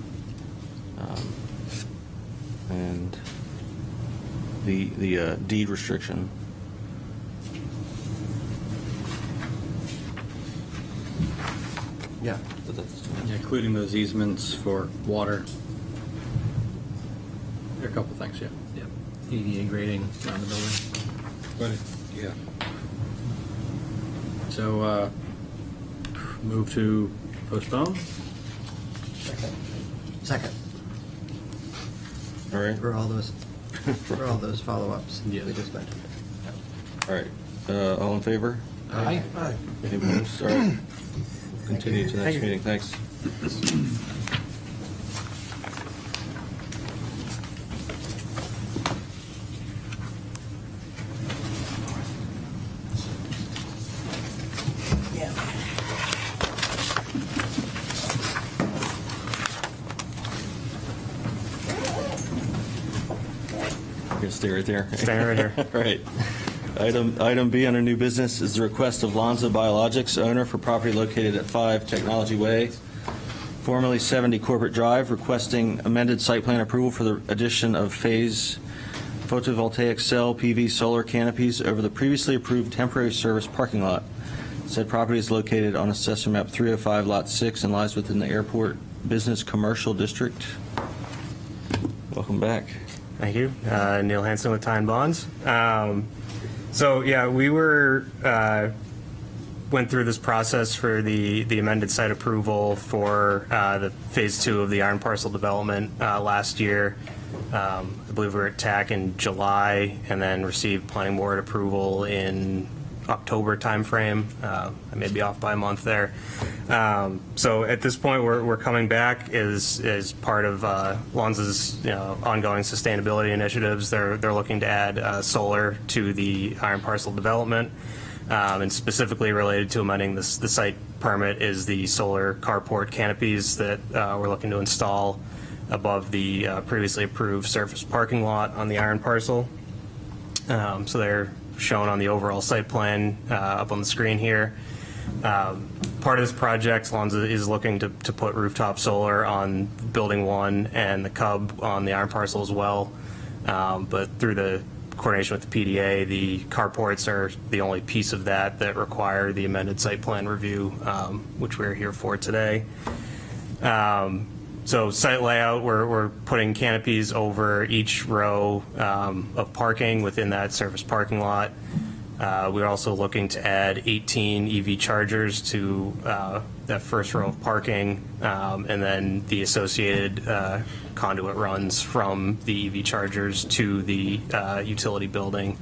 And the deed restriction. Yeah. Including those easements for water. There are a couple things, yeah. Yep. ADA grading around the building. But, yeah. So, move to postpone? Second. All right. For all those follow-ups we just mentioned. All right. All in favor? Aye. Any opposed? All right. Continue to next meeting. Thanks. You're gonna stay right there. Stay right here. All right. Item B under new business is the request of Lonza Biologics, owner for property located at 5 Technology Way, formerly 70 Corporate Drive, requesting amended site plan approval for the addition of phase photovoltaic cell PV solar canopies over the previously approved temporary service parking lot. Said property is located on Assessor Map 305, Lot 6, and lies within the Airport Business Commercial District. Welcome back. Thank you. Neil Hansen with Tyne Bonds. So yeah, we went through this process for the amended site approval for the phase 2 of the iron parcel development last year. I believe we were at TAC in July and then received planning board approval in October timeframe. I may be off by a month there. So at this point, we're coming back as part of Lonza's ongoing sustainability initiatives. They're looking to add solar to the iron parcel development, and specifically related to amending the site permit is the solar carport canopies that we're looking to install above the previously approved surface parking lot on the iron parcel. So they're shown on the overall site plan up on the screen here. Part of this project, Lonza is looking to put rooftop solar on Building 1 and the Cub on the iron parcel as well. But through the coordination with the PDA, the carports are the only piece of that require the amended site plan review, which we're here for today. So site layout, we're putting canopies over each row of parking within that surface parking lot. We're also looking to add 18 EV chargers to that first row of parking, and then the associated conduit runs from the EV chargers to the utility building.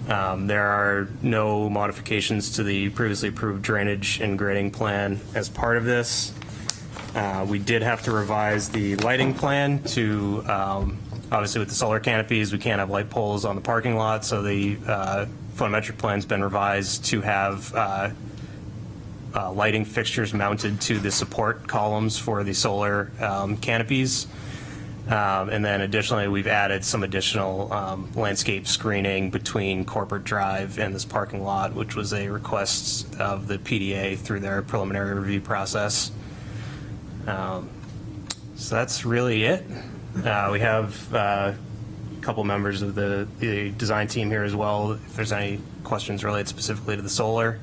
There are no modifications to the previously approved drainage and grading plan as part of this. We did have to revise the lighting plan to, obviously with the solar canopies, we can't have light poles on the parking lot, so the photometric plan's been revised to have lighting fixtures mounted to the support columns for the solar canopies. And then additionally, we've added some additional landscape screening between Corporate Drive and this parking lot, which was a request of the PDA through their preliminary review process. So that's really it. We have a couple members of the design team here as well, if there's any questions related specifically to the solar.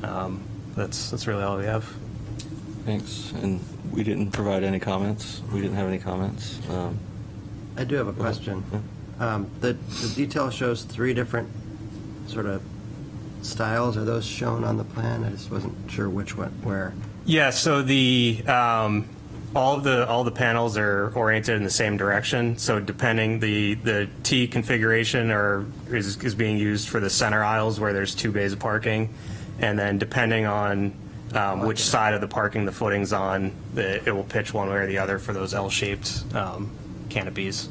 That's really all we have. Thanks. And we didn't provide any comments. We didn't have any comments. I do have a question. The detail shows 3 different sort of styles. Are those shown on the plan? I just wasn't sure which one, where. Yeah, so the all the panels are oriented in the same direction. So depending the T configuration is being used for the center aisles where there's 2 bays of parking, and then depending on which side of the parking the footing's on, it will pitch one way or the other for those L-shaped canopies.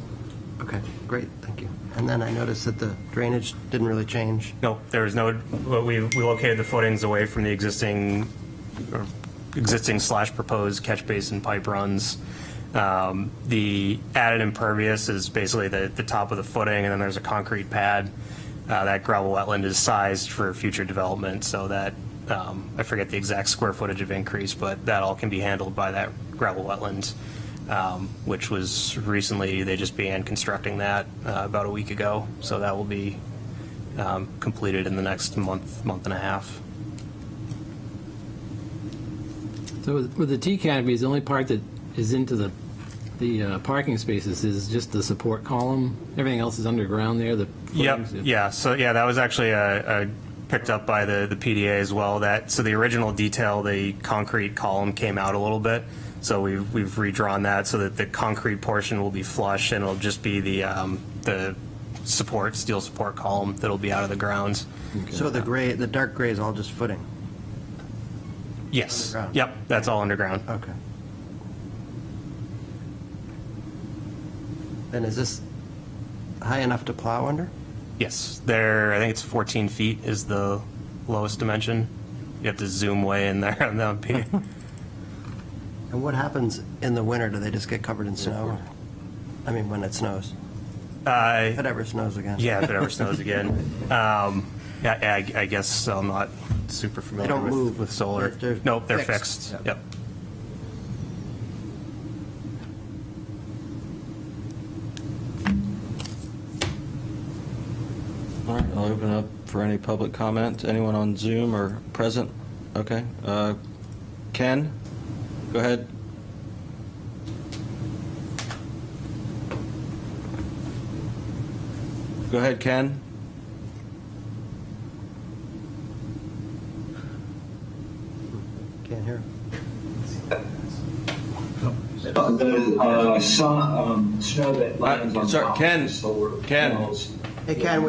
Okay, great, thank you. And then I noticed that the drainage didn't really change. No, there was no. We located the footings away from the existing / proposed catch basin pipe runs. The added impervious is basically the top of the footing, and then there's a concrete pad that gravel wetland is sized for future development so that, I forget the exact square footage of increase, but that all can be handled by that gravel wetland, which was recently, they just began constructing that about a week ago. So that will be completed in the next month and a half. So with the T canopies, the only part that is into the parking spaces is just the support column. Everything else is underground there. The Yep. footings? Yeah. So yeah, that was actually picked up by the PDA as well. So the original detail, the concrete column came out a little bit. So we've redrawn that so that the concrete portion will be flush and it'll just be the steel support column that'll be out of the ground. So the dark gray is all just footing? Yes. Underground. Yep. That's all underground. Okay. And is this high enough to plow under? Yes. I think it's 14 feet is the lowest dimension. You have to zoom way in there on that piece. And what happens in the winter? Do they just get covered in snow? I mean, when it snows? If it ever snows again. Yeah, if it ever snows again. Yeah, I guess I'm not super familiar They don't move. with solar. They're Nope, they're fixed. fixed. Yep. All right, I'll open up for any public comment. Anyone on Zoom or present? Okay. Ken, go ahead. Go ahead, Ken. Can't hear. The snow that lands on sorry, top Ken. of the solar Ken. panels. Hey, Ken,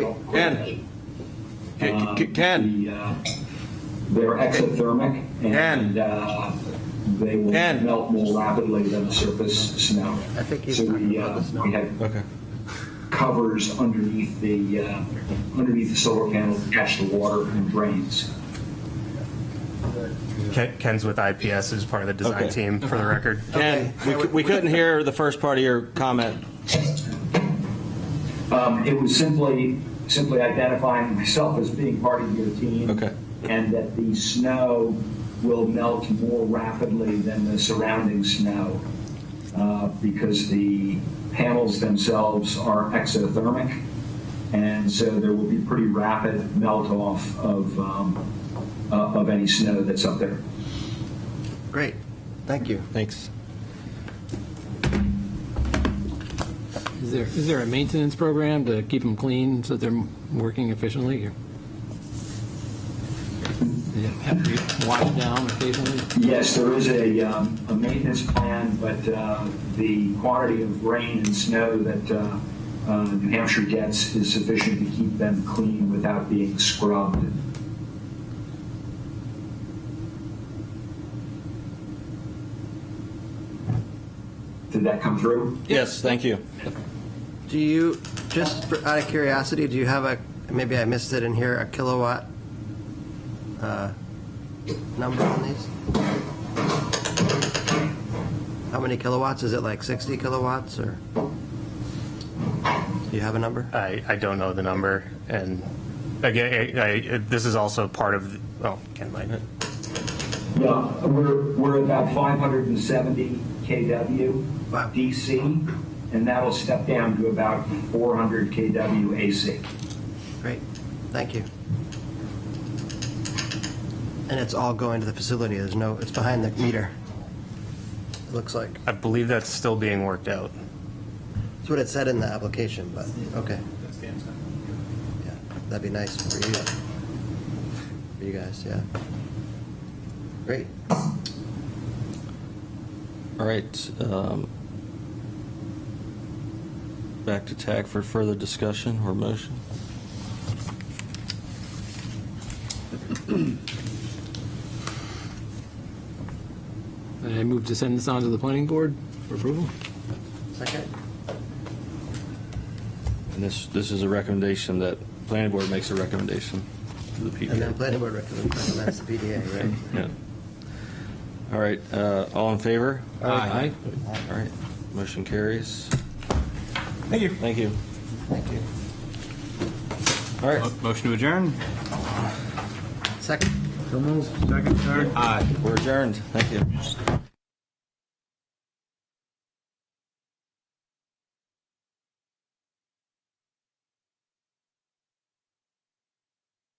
Ken. They're exothermic and they will melt more rapidly than the surface snow. I think he's So talking about the snow. we have Okay. covers underneath the solar panels to catch the water and drains. Ken's with IPS as part of the design Okay. team, for the record. Ken, we couldn't hear the first part of your comment. It was simply identifying myself as being part of your team. Okay. And that the snow will melt more rapidly than the surrounding snow because the panels themselves are exothermic. And so there will be pretty rapid melt off of any snow that's up there. Great. Thank you. Thanks. Is there a maintenance program to keep them clean so that they're working efficiently? Or do you have to be washed down occasionally? Yes, there is a maintenance plan, but the quantity of rain and snow that New Hampshire gets is sufficient to keep them clean without being scrubbed. Did that come through? Yes, thank you. Do you, out of curiosity, do you have maybe I missed it in here, a kilowatt number on these? How many kilowatts? Is it like 60 kilowatts or? Do you have a number? I don't know the number. And again, this is also part of, Ken might. Yeah, we're about 570 kW DC, and that'll step down to about 400 kW AC. Great, thank you. And it's all going to the facility, it's behind the meter, it looks like. I believe that's still being worked out. That's what it said in the application, but, okay. Yeah, that'd be nice for you guys, yeah. Great. All right. Back to TAG for further discussion or motion. I move to send this on to the planning board for approval. Second? And this is a recommendation that planning board makes a recommendation to the PDA. And then planning board recommends the PDA, right? Yeah. All right, all in favor? Aye. All right, motion carries. Thank you. Thank you. Thank you. All right. Motion to adjourn? Second. So moved. Second, third. Aye. We're adjourned. Thank you.